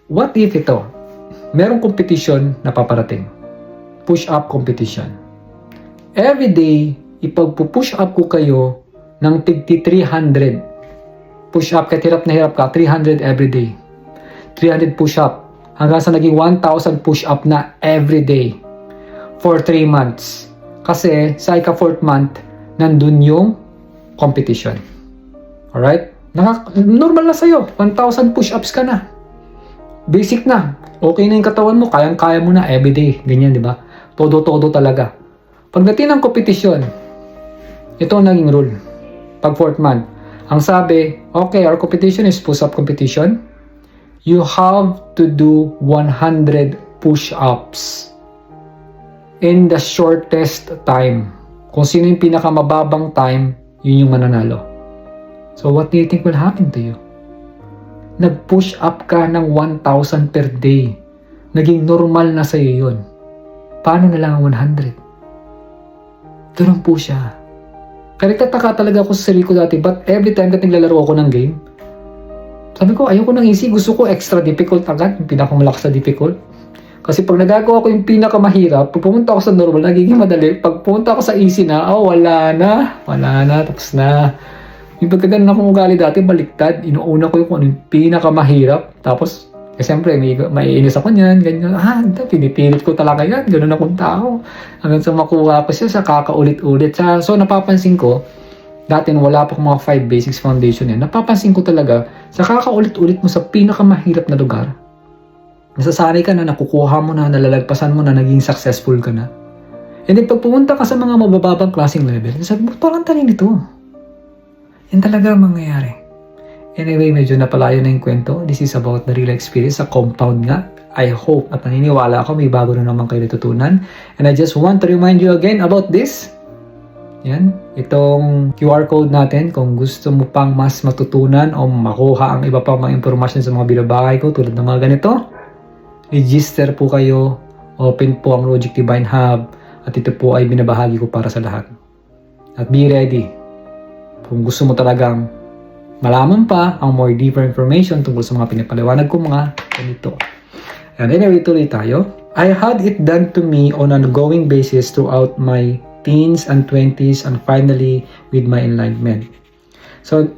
what if ito? Merong competition na paparating. Push-up competition. Every day, ipagpupush up ko kayo ng tigti 300. Push-up, kahit hirap na hirap ka, 300 every day. 300 push-up. Hanggang sa naging 1,000 push-up na every day. For 3 months. Kasi sa ika-4th month, nandun yung competition. Alright? Normal na sa'yo. 1,000 push-ups ka na. Basic na. Okay na yung katawan mo. Kayang-kaya mo na everyday. Ganyan, di ba? Todo-todo talaga. Pagdating ng competition, ito ang naging rule. Pag 4th month, ang sabi, okay, our competition is push-up competition. You have to do 100 push-ups in the shortest time. Kung sino yung pinakamababang time, yun yung mananalo. So what do you think will happen to you? Nag-push up ka ng 1,000 per day. Naging normal na sa'yo yun. Paano na lang ang 100? Ganun po siya. Kaya nagtataka talaga ako sa sarili ko dati, but every time na naglalaro ako ng game, sabi ko, ayoko ng easy, gusto ko extra difficult agad, yung pinakamalakas na difficult. Kasi pag nagagawa ko yung pinakamahirap, pag pumunta ako sa normal, nagiging madali. Pag pumunta ako sa easy na, wala na, tapos na. Yung pagkaganon akong ugali dati, baliktad. Inuuna ko yung ano yung pinakamahirap. Tapos, siyempre, may inis ako niyan, ganyan. Pinipilit ko talaga yan. Ganun akong tao. Hanggang sa makuha ko siya sa kakaulit-ulit. So, napapansin ko, dati wala pa akong mga 5 basics foundation yan. Napapansin ko talaga, sa kakaulit-ulit mo sa pinakamahirap na lugar, nasasanay ka na, nakukuha mo na, nalalagpasan mo na, naging successful ka na. And then, pag pumunta ka sa mga mabababang klaseng level, sabi mo, parang tali nito. Yan talaga ang mangyayari. Anyway, medyo napalayo na yung kwento. This is about the real experience sa compound nga. I hope at naniniwala ako may bago na naman kayo natutunan. And I just want to remind you again about this. Yan. Itong QR code natin. Kung gusto mo pang mas matutunan o makuha ang iba pang mga impormasyon sa mga bilabahay ko tulad ng mga ganito, register po kayo. Open po ang Logic Divine Hub. At ito po ay binabahagi ko para sa lahat. At be ready. Kung gusto mo talagang malaman pa ang more deeper information tungkol sa mga pinapaliwanag ko mga ganito. And anyway, tuloy tayo. I had it done to me on an ongoing basis throughout my teens and 20s and finally with my enlightenment. So,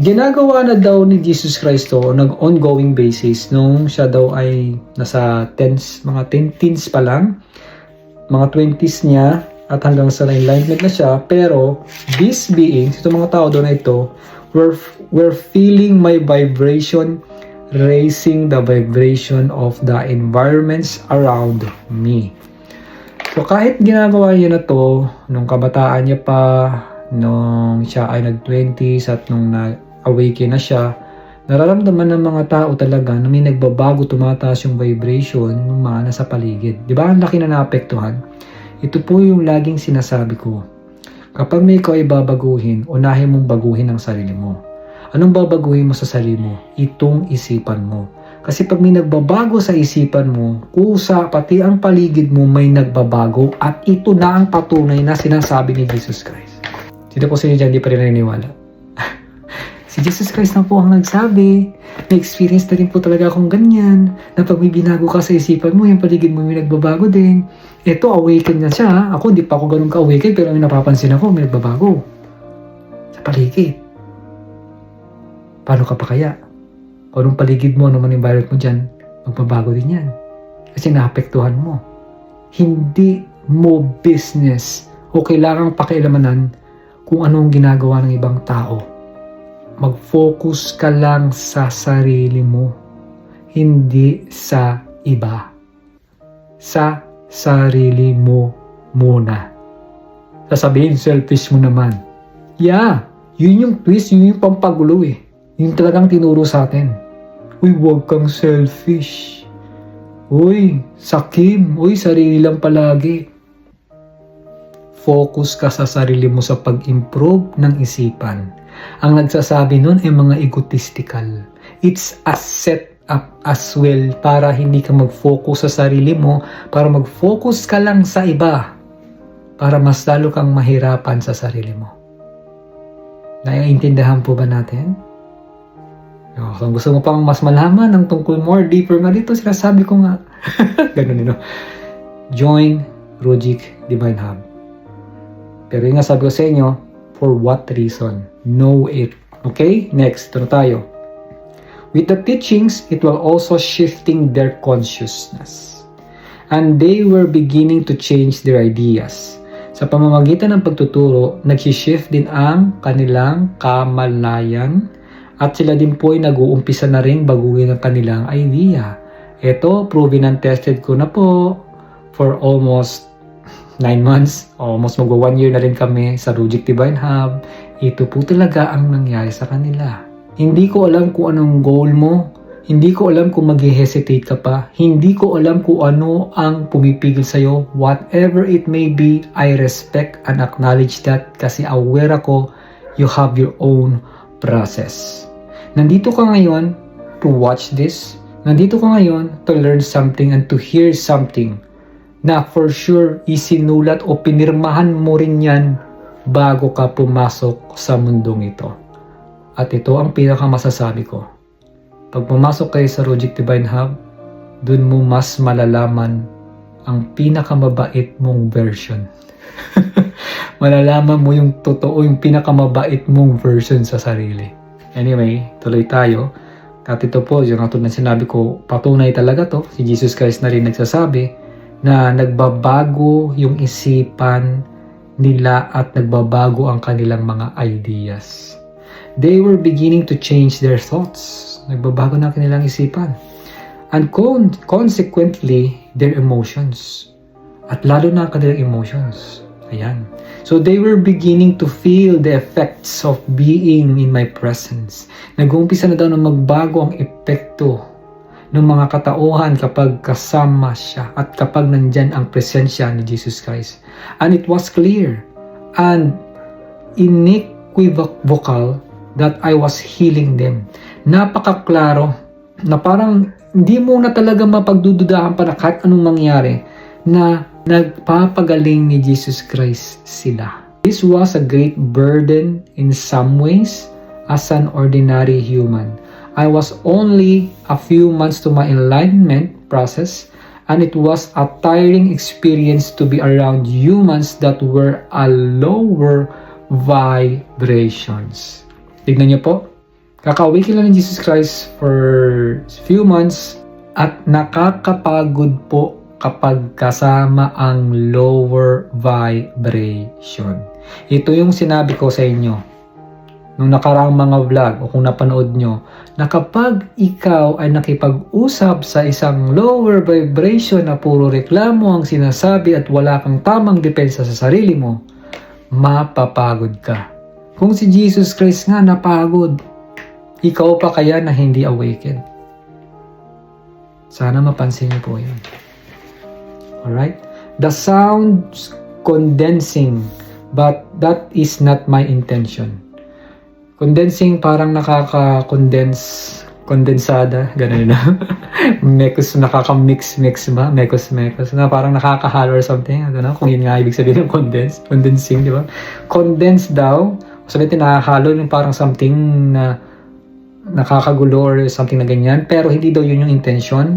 ginagawa na daw ni Jesus Cristo on ongoing basis nung siya daw ay nasa mga teens pa lang, mga 20s niya, at hanggang sa enlightenment na siya. Pero these beings, itong mga tao doon na ito, were feeling my vibration, raising the vibration of the environments around me. So kahit ginagawa niya na to nung kabataan niya pa, nung siya ay nag-20s at nung na-awaken na siya, nararamdaman ng mga tao talaga na may nagbabago, tumataas yung vibration ng mga nasa paligid. Di ba? Ang laki na naapektuhan. Ito po yung laging sinasabi ko. Kapag may ikaw ay babaguhin, unahin mong baguhin ang sarili mo. Anong babaguhin mo sa sarili mo? Itong isipan mo. Kasi pag may nagbabago sa isipan mo, kusa, pati ang paligid mo may nagbabago at ito na ang patunay na sinasabi ni Jesus Christ. Sino po sa inyo dyan, di pa rin naniniwala? Si Jesus Christ na po ang nagsabi. May experience na rin po talaga akong ganyan. Na pag may binago ka sa isipan mo, yung paligid mo may nagbabago din. Ito, awaken na siya. Ako, hindi pa ako ganun ka-awaken, pero may napapansin ako, may nagbabago. Sa paligid. Paano ka pa kaya? Kung anong paligid mo, anong environment mo dyan, magbabago din yan. Kasi naapektuhan mo. Hindi mo business o kailangang pakialamanan kung anong ginagawa ng ibang tao. Mag-focus ka lang sa sarili mo, hindi sa iba. Sa sarili mo muna. Sasabihin, selfish mo naman. Yeah, yun yung twist, yun yung pampagulo eh. Yun talagang tinuro sa atin. Uy, huwag kang selfish. Uy, sakim. Uy, sarili lang palagi. Focus ka sa sarili mo sa pag-improve ng isipan. Ang nagsasabi nun ay mga egotistical. It's a set up as well para hindi ka mag-focus sa sarili mo, para mag-focus ka lang sa iba. para mas lalo kang mahirapan sa sarili mo. Naiintindihan po ba natin? Kung gusto mo pang mas malaman ng tungkol more deeper nga dito, sinasabi ko nga. Ganun yun. Join Rujik Divine Hub. Pero yung nga sabi ko sa inyo, for what reason? Know it. Okay? Next, ito na tayo. With the teachings, it will also shifting their consciousness. And they were beginning to change their ideas. Sa pamamagitan ng pagtuturo, nagsishift din ang kanilang kamalayan at sila din po ay nag-uumpisa na rin baguhin ang kanilang idea. Ito, proven and tested ko na po for almost 9 months. Almost magwa 1 year na rin kami sa Rujik Divine Hub. Ito po talaga ang nangyari sa kanila. Hindi ko alam kung anong goal mo. Hindi ko alam kung mag-hesitate ka pa. Hindi ko alam kung ano ang pumipigil sa'yo. Whatever it may be, I respect and acknowledge that kasi aware ako you have your own process. Nandito ka ngayon to watch this. Nandito ka ngayon to learn something and to hear something na for sure isinulat o pinirmahan mo rin yan bago ka pumasok sa mundong ito. At ito ang pinakamasasabi ko. Pag pumasok kayo sa Rujik Divine Hub, dun mo mas malalaman ang pinakamabait mong version. Malalaman mo yung totoo, yung pinakamabait mong version sa sarili. Anyway, tuloy tayo. At ito po, yung katulad na sinabi ko, patunay talaga to. Si Jesus Christ na rin nagsasabi na nagbabago yung isipan nila at nagbabago ang kanilang mga ideas. They were beginning to change their thoughts. Nagbabago na kanilang isipan. And consequently, their emotions. At lalo na ang kanilang emotions. Ayan. So they were beginning to feel the effects of being in my presence. Nag-uumpisa na daw na magbago ang epekto ng mga katauhan kapag kasama siya at kapag nandyan ang presensya ni Jesus Christ. And it was clear and unequivocal that I was healing them. Napakaklaro na parang hindi mo na talaga mapagdududahan pa na kahit anong mangyari na nagpapagaling ni Jesus Christ sila. This was a great burden in some ways as an ordinary human. I was only a few months to my enlightenment process and it was a tiring experience to be around humans that were a lower vibrations. Tignan niyo po, kakauwi lang ni Jesus Christ for few months at nakakapagod po kapag kasama ang lower vibration. Ito yung sinabi ko sa inyo nung nakaraang mga vlog o kung napanood nyo, na kapag ikaw ay nakipag-usap sa isang lower vibration na puro reklamo ang sinasabi at wala kang tamang depensa sa sarili mo, mapapagod ka. Kung si Jesus Christ nga napagod, ikaw pa kaya na hindi awakened? Sana mapansin niyo po yun. Alright? The sounds condensing, but that is not my intention. Condensing, parang nakaka-condense, kondensada, ganun na. Mekos, nakaka-mix ba? Mekos, na parang nakakahalo or something. I don't know kung yun nga ibig sabihin ng condense. Condensing, di ba? Condense daw, sabihin nakahalo yung parang something na nakakagulo or something na ganyan. Pero hindi daw yun yung intention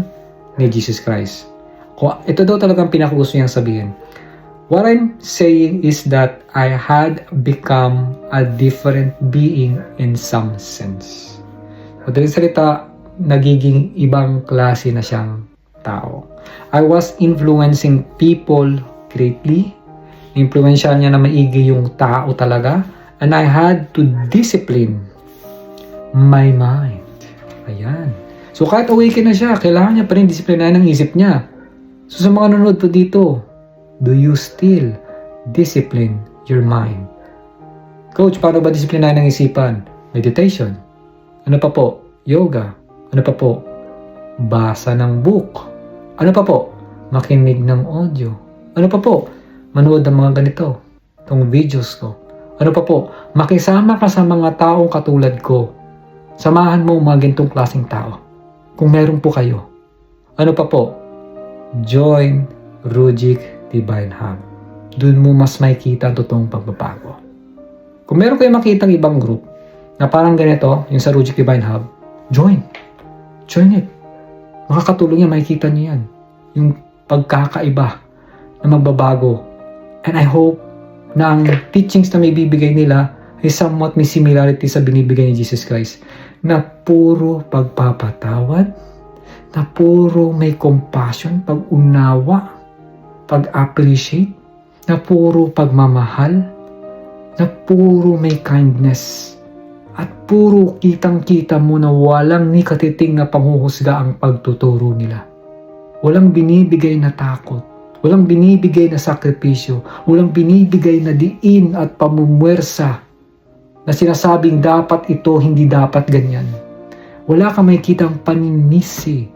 ni Jesus Christ. Ito daw talagang pinakagusto niyang sabihin. What I'm saying is that I had become a different being in some sense. Madaling salita, nagiging ibang klase na siyang tao. I was influencing people greatly. Influensya niya na maigi yung tao talaga. And I had to discipline my mind. Ayan. So kahit awaken na siya, kailangan niya pa rin disiplinahin ang isip niya. So sa mga nanonood po dito, do you still discipline your mind? Coach, paano ba disiplinahin ang isipan? Meditation. Ano pa po? Yoga. Ano pa po? Basa ng book. Ano pa po? Makinig ng audio. Ano pa po? Manood ng mga ganito. Itong videos ko. Ano pa po? Makisama ka sa mga taong katulad ko. Samahan mo mga ganitong klaseng tao. Kung meron po kayo. Ano pa po? Join Rujik Divine Hub. Doon mo mas makikita ang totoong pagbabago. Kung meron kayo makitang ibang group na parang ganito, yung sa Rujik Divine Hub, join it. Makakatulong yan, makikita niyo yan. Yung pagkakaiba na magbabago. And I hope na ang teachings na may bibigay nila ay somewhat may similarity sa binibigay ni Jesus Christ. Na puro pagpapatawad, na puro may compassion, pag-unawa, pag-appreciate, na puro pagmamahal, na puro may kindness, at puro kitang-kita mo na walang ni katiting na panghuhusga ang pagtuturo nila. Walang binibigay na takot, walang binibigay na sakripisyo, walang binibigay na diin at pamumwersa na sinasabing dapat ito, hindi dapat ganyan. Wala kang makikitang paninisi,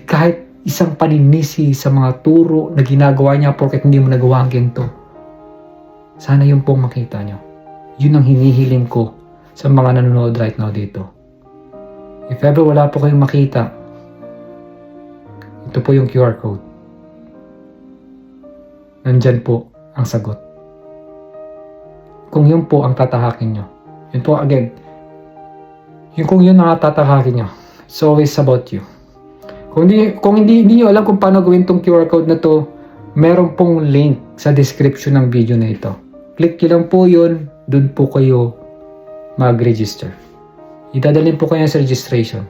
kahit isang paninisi sa mga turo na ginagawa niya porket hindi mo nagawa ang ganito. Sana yun pong makita nyo. Yun ang hinihiling ko sa mga nanonood right now dito. If ever wala po kayong makita, ito po yung QR code. Nandyan po ang sagot. Kung yun po ang tatahakin nyo. Yun po again. Kung yun ang tatahakin nyo. It's always about you. Kung hindi nyo alam kung paano gawin tong QR code na to, meron pong link sa description ng video na ito. Click nyo lang po yun. Doon po kayo mag-register. Idadalhin po kayo sa registration.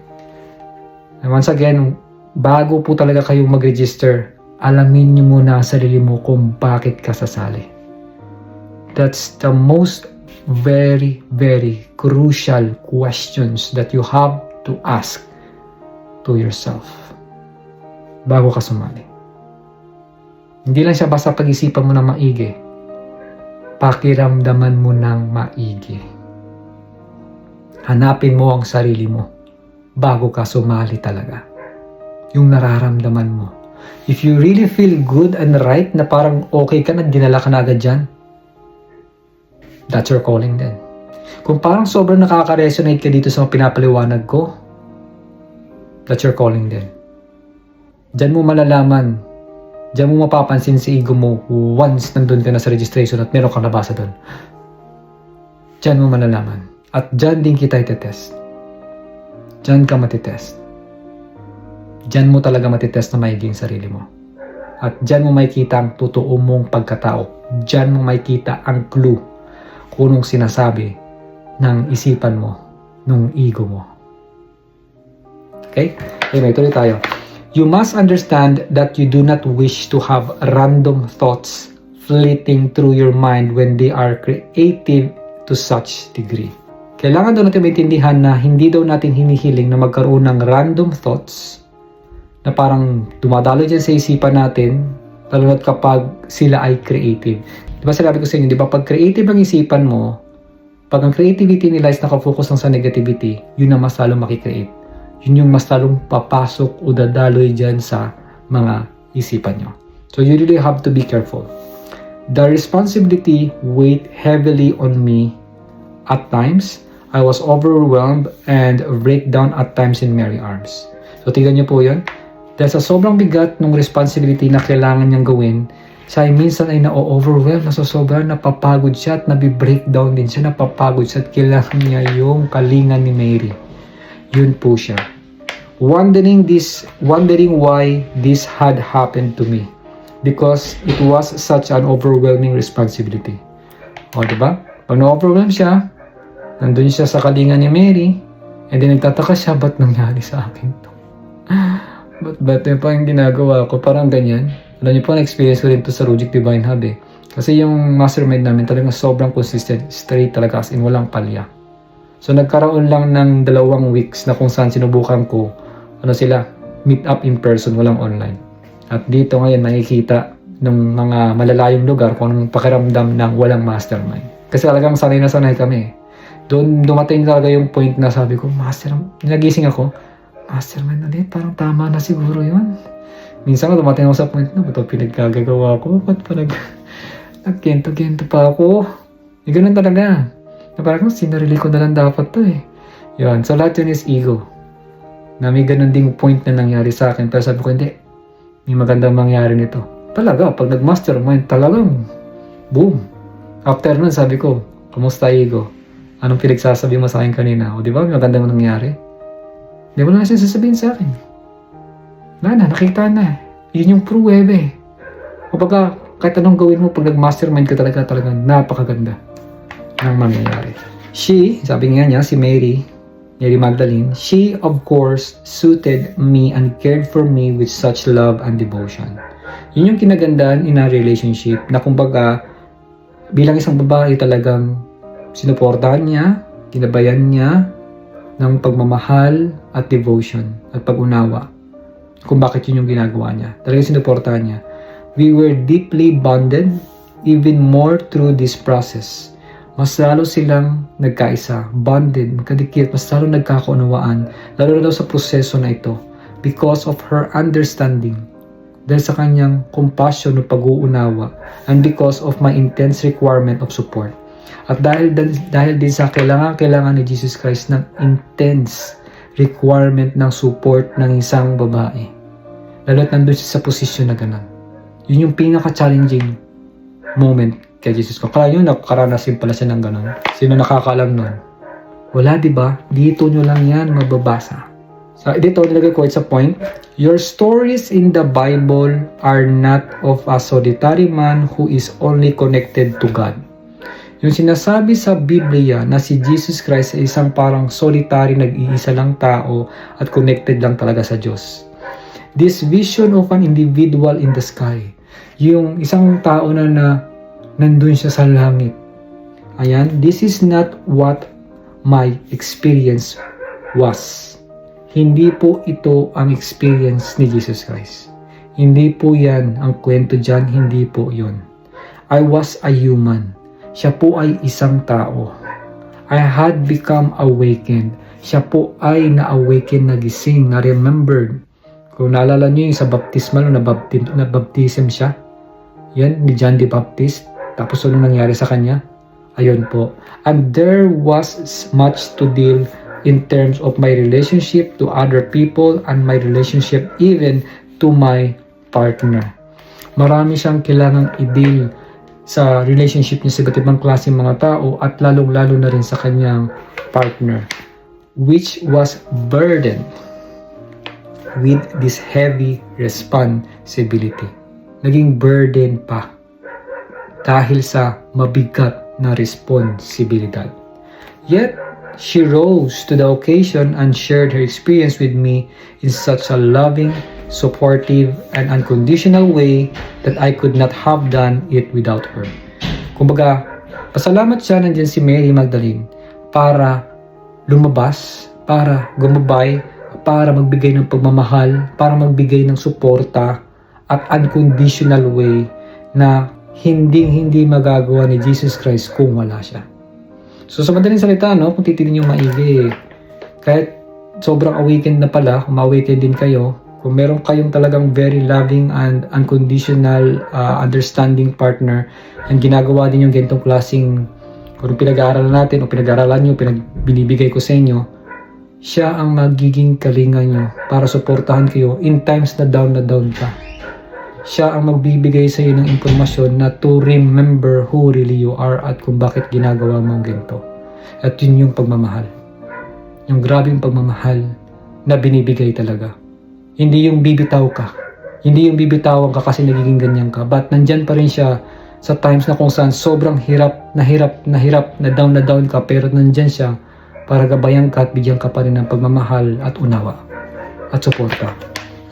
And once again, bago po talaga kayo mag-register, alamin nyo muna sa sarili mo kung bakit ka sasali. That's the most very, very crucial questions that you have to ask to yourself bago ka sumali. Hindi lang siya basta pag-isipan mo ng maigi. Pakiramdaman mo ng maigi. Hanapin mo ang sarili mo bago ka sumali talaga. Yung nararamdaman mo. If you really feel good and right na parang okay ka na, dinala ka na agad dyan, that's your calling then. Kung parang sobrang nakaka-resonate ka dito sa mga pinapaliwanag ko, that's your calling then. Diyan mo malalaman, diyan mo mapapansin si ego mo once nandun ka na sa registration at meron kang nabasa doon. Diyan mo malalaman. At diyan din kita itetest. Diyan ka matitest. Diyan mo talaga matitest na maiging sarili mo. At diyan mo makikita ang totoo mong pagkatao. Diyan mo makikita ang clue kung anong sinasabi ng isipan mo, ng ego mo. Okay? Anyway, tuloy tayo. You must understand that you do not wish to have random thoughts flitting through your mind when they are creative to such degree. Kailangan daw natin maintindihan na hindi daw natin hinihiling na magkaroon ng random thoughts na parang dumadalo dyan sa isipan natin, lalo na't kapag sila ay creative. Diba sinabi ko sa inyo, diba pag creative ang isipan mo, pag ang creativity nila is nakafocus lang sa negativity, yun ang mas lalong makikreate. Yun yung mas lalong papasok o dadaloy dyan sa mga isipan nyo. So you really have to be careful. The responsibility weighed heavily on me at times. I was overwhelmed and breakdown at times in Mary's arms. So tingnan nyo po yun. Dahil sa sobrang bigat ng responsibility na kailangan niyang gawin, siya ay minsan ay na-overwhelm, nasosobrang napapagod siya at nabi-breakdown din siya, napapagod siya at kailangan niya yung kalingan ni Mary. Yun po siya. Wondering why this had happened to me. Because it was such an overwhelming responsibility. O, diba? Pag na-overwhelm siya, nandun siya sa kalingan ni Mary, and then nagtataka siya, ba't nangyari sa akin to? Ba't yun pa yung ginagawa ko? Parang ganyan. Alam niyo po, na-experience ko rin to sa Rujik Divine Hub eh. Kasi yung mastermind namin talagang sobrang consistent, straight talaga as in walang palya. So nagkaroon lang ng 2 weeks na kung saan sinubukan ko, meet up in person, walang online. At dito ngayon nakikita ng mga malalayong lugar kung anong pakiramdam ng walang mastermind. Kasi talagang sanay na sanay kami. Doon dumating talaga yung point na sabi ko, nagising ako, mastermind ulit, parang tama na siguro yun. Minsan dumating ako sa point na, ito pinagkagagawa ko, ba't pa nagkento-kento pa ako? Ganun talaga. Na parang sinarili ko na lang dapat to eh. Yun, so lahat yun is ego. Na may ganun ding point na nangyari sa akin, pero sabi ko, hindi, may magandang mangyari nito. Talaga, pag nag-mastermind, talagang Boom! After nun, sabi ko, kamusta Igo? Anong pinagsasabi mo sa akin kanina? O di ba, maganda mo nangyari? Di mo na siya sasabihin sa akin. Wala na, nakita na. Yun yung pruwebe. Kumbaga, kahit anong gawin mo, pag nag-mastermind ka talaga, napakaganda ng mangyayari. She, sabi nga niya, si Mary Magdalene, she of course suited me and cared for me with such love and devotion. Yun yung kinagandaan in a relationship na kumbaga, bilang isang babae talagang sinuportahan niya, ginabayan niya ng pagmamahal at devotion at pag-unawa kung bakit yun yung ginagawa niya. Talagang sinuportahan niya. We were deeply bonded even more through this process. Mas lalo silang nagkaisa, bonded, magkadikit, mas lalo nagkakaunawaan, lalo na daw sa proseso na ito because of her understanding, dahil sa kanyang compassion o pag-uunawa, and because of my intense requirement of support. At dahil din sa kailangan ni Jesus Christ ng intense requirement ng support ng isang babae, lalo't nandun siya sa posisyon na ganun. Yun yung pinaka-challenging moment kay Jesus ko. Kaya yun, nakaranasin pala siya ng ganun. Sino nakakaalam nun? Wala, diba? Dito nyo lang yan mababasa. So, dito, nilagay ko, it's a point. Your stories in the Bible are not of a solitary man who is only connected to God. Yung sinasabi sa Biblia na si Jesus Christ ay isang parang solitary, nag-iisa lang tao at connected lang talaga sa Diyos. This vision of an individual in the sky. Yung isang tao na nandun siya sa langit. Ayan, this is not what my experience was. Hindi po ito ang experience ni Jesus Christ. Hindi po yan ang kwento dyan, hindi po yun. I was a human. Siya po ay isang tao. I had become awakened. Siya po ay na-awaken, nagising, na-remembered. Kung naalala niyo yung sa baptismal, na baptism siya. Yan, ni John the Baptist. Tapos ano nangyari sa kanya? Ayun po. And there was much to deal in terms of my relationship to other people and my relationship even to my partner. Marami siyang kailangang i-deal sa relationship niya sa iba't ibang klaseng mga tao at lalong-lalo na rin sa kanyang partner, which was burdened with this heavy responsibility. Naging burden pa dahil sa mabigat na responsibilidad. Yet, she rose to the occasion and shared her experience with me in such a loving, supportive, and unconditional way that I could not have done it without her. Kumbaga, pasalamat siya nandiyan si Mary Magdalene para lumabas, para gumabay, para magbigay ng pagmamahal, para magbigay ng suporta at unconditional way na hindi magagawa ni Jesus Christ kung wala siya. So sa madaling salita, no, kung titignan nyo maigi, kahit sobrang awakened na pala, kung ma-awaken din kayo, kung meron kayong talagang very loving and unconditional understanding partner, ang ginagawa din yung ganitong klaseng, kung pinag-aaralan natin o pinag-aaralan nyo, binibigay ko sa inyo, siya ang magiging kalinga nyo para suportahan kayo in times na down ka. Siya ang magbibigay sa iyo ng impormasyon na to remember who really you are at kung bakit ginagawa mo ang ganito. At yun yung pagmamahal. Yung grabing pagmamahal na binibigay talaga. Hindi yung bibitaw ka. Hindi yung bibitawan ka kasi nagiging ganyan ka. But nandyan pa rin siya sa times na kung saan sobrang hirap na down ka, pero nandyan siya para gabayan ka at bigyan ka pa rin ng pagmamahal at unawa at suporta.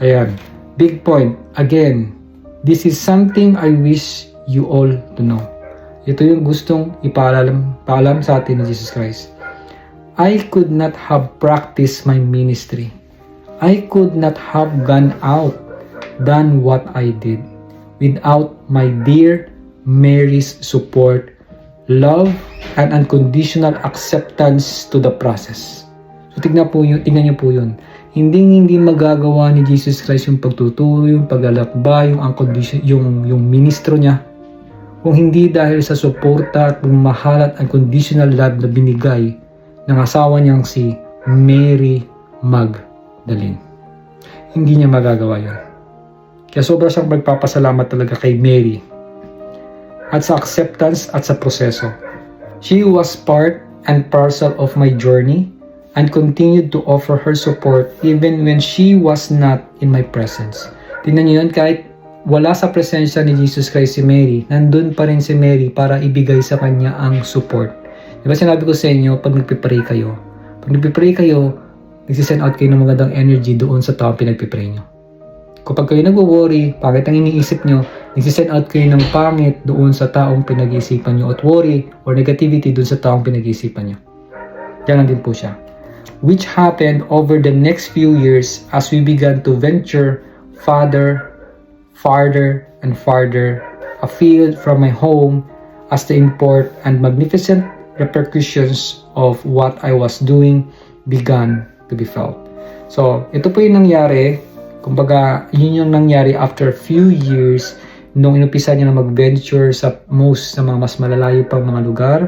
Ayan. Big point. Again, this is something I wish you all to know. Ito yung gustong ipaalam sa atin ni Jesus Christ. I could not have practiced my ministry. I could not have gone out, done what I did, without my dear Mary's support, love, and unconditional acceptance to the process. So tingnan niyo po yun. Hindi magagawa ni Jesus Christ yung pagtuturo, yung paglalakbay, yung ministro niya, kung hindi dahil sa suporta at pagmamahal at unconditional love na binigay ng asawa niyang si Mary Magdalene. Hindi niya magagawa yun. Kaya sobra siyang magpapasalamat talaga kay Mary. at sa acceptance at sa proseso. She was part and parcel of my journey and continued to offer her support even when she was not in my presence. Tingnan niyo yun, kahit wala sa presensya ni Jesus Christ si Mary, nandun pa rin si Mary para ibigay sa kanya ang support. Diba sinabi ko sa inyo, pag nagpipray kayo, nagsisend out kayo ng magandang energy doon sa taong pinagpipray nyo. Kapag kayo nag-worry, pangit ang iniisip nyo, nagsisend out kayo ng pangit doon sa taong pinag-iisipan nyo at worry or negativity doon sa taong pinag-iisipan nyo. Yan din po siya. Which happened over the next few years as we began to venture farther and farther afield from my home as the import and magnificent repercussions of what I was doing began to be felt. So, ito po yung nangyari. Kumbaga, yun yung nangyari after a few years nung inumpisa niya na mag-venture sa mga mas malalayo pang mga lugar,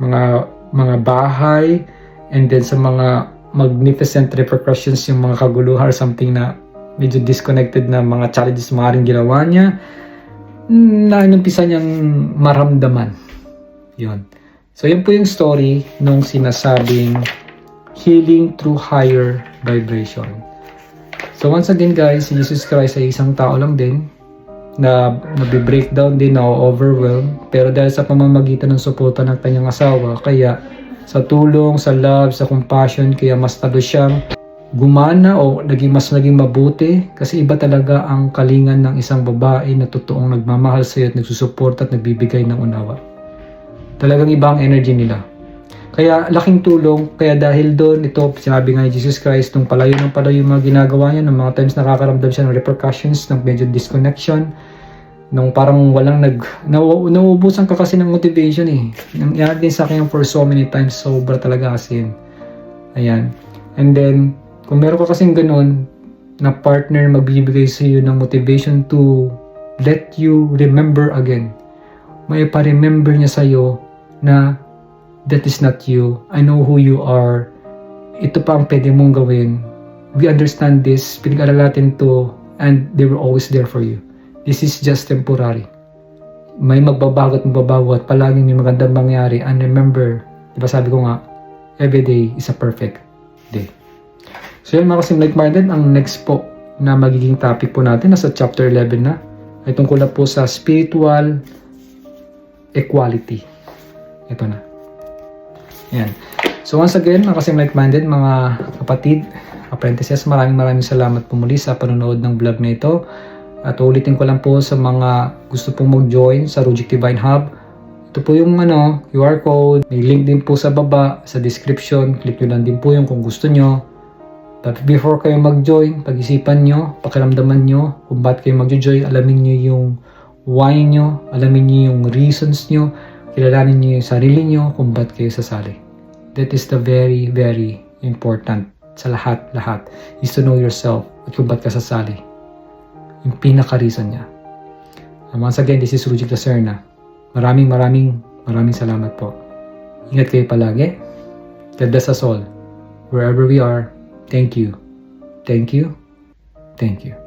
mga bahay, and then sa mga magnificent repercussions, yung mga kaguluhan or something na medyo disconnected na mga challenges maaaring ginawa niya, na inumpisa niyang maramdaman. Yun. So, yun po yung story nung sinasabing healing through higher vibration. So, once again guys, si Jesus Christ ay isang tao lang din na nabi-breakdown din, na-overwhelm, pero dahil sa pamamagitan ng suporta ng kanyang asawa, kaya sa tulong, sa love, sa compassion, kaya mas talo siyang gumana o naging mabuti, kasi iba talaga ang kalingan ng isang babae na totoong nagmamahal sa iyo at nagsusuporta at nagbibigay ng unawa. Talagang iba ang energy nila. Kaya laking tulong, kaya dahil doon, ito sinabi nga ni Jesus Christ, nung palayo yung mga ginagawa niya, ng mga times nakakaramdam siya ng repercussions, ng medyo disconnection, nung parang walang nauubusan ka kasi ng motivation eh. Nangyari din sa akin for so many times, sobra talaga kasi. Ayan. And then, kung meron ka kasing ganun, na partner magbibigay sa iyo ng motivation to let you remember again, may pa-remember niya sa iyo na that is not you. I know who you are. Ito pa ang pwede mong gawin. We understand this. Pinag-aralan natin to and they were always there for you. This is just temporary. May magbabago at palaging may magandang mangyari. And remember, diba sabi ko nga, every day is a perfect day. So yun mga kasim-like-minded, ang next po na magiging topic po natin, nasa chapter 11 na, ay tungkol na po sa spiritual equality. Ito na. Yan. So once again, mga kasim-like-minded, mga kapatid, apprentices, maraming salamat po muli sa panonood ng vlog na ito. At ulitin ko lang po sa mga gusto pong mag-join sa Rujik Divine Hub. Ito po yung QR code. May link din po sa baba, sa description. Click nyo lang din po yung kung gusto nyo. But before kayo mag-join, pag-isipan nyo, pakiramdaman nyo kung ba't kayo mag-join. Alamin nyo yung why nyo, alamin nyo yung reasons nyo, kilalanin nyo yung sarili nyo kung ba't kayo sasali. That is the very, very important sa lahat is to know yourself at kung ba't ka sasali. Yung pinaka-reason niya. And once again, this is Rujik Lacerna. Maraming salamat po. Ingat kayo palagi. God bless us all. Wherever we are, thank you. Thank you. Thank you.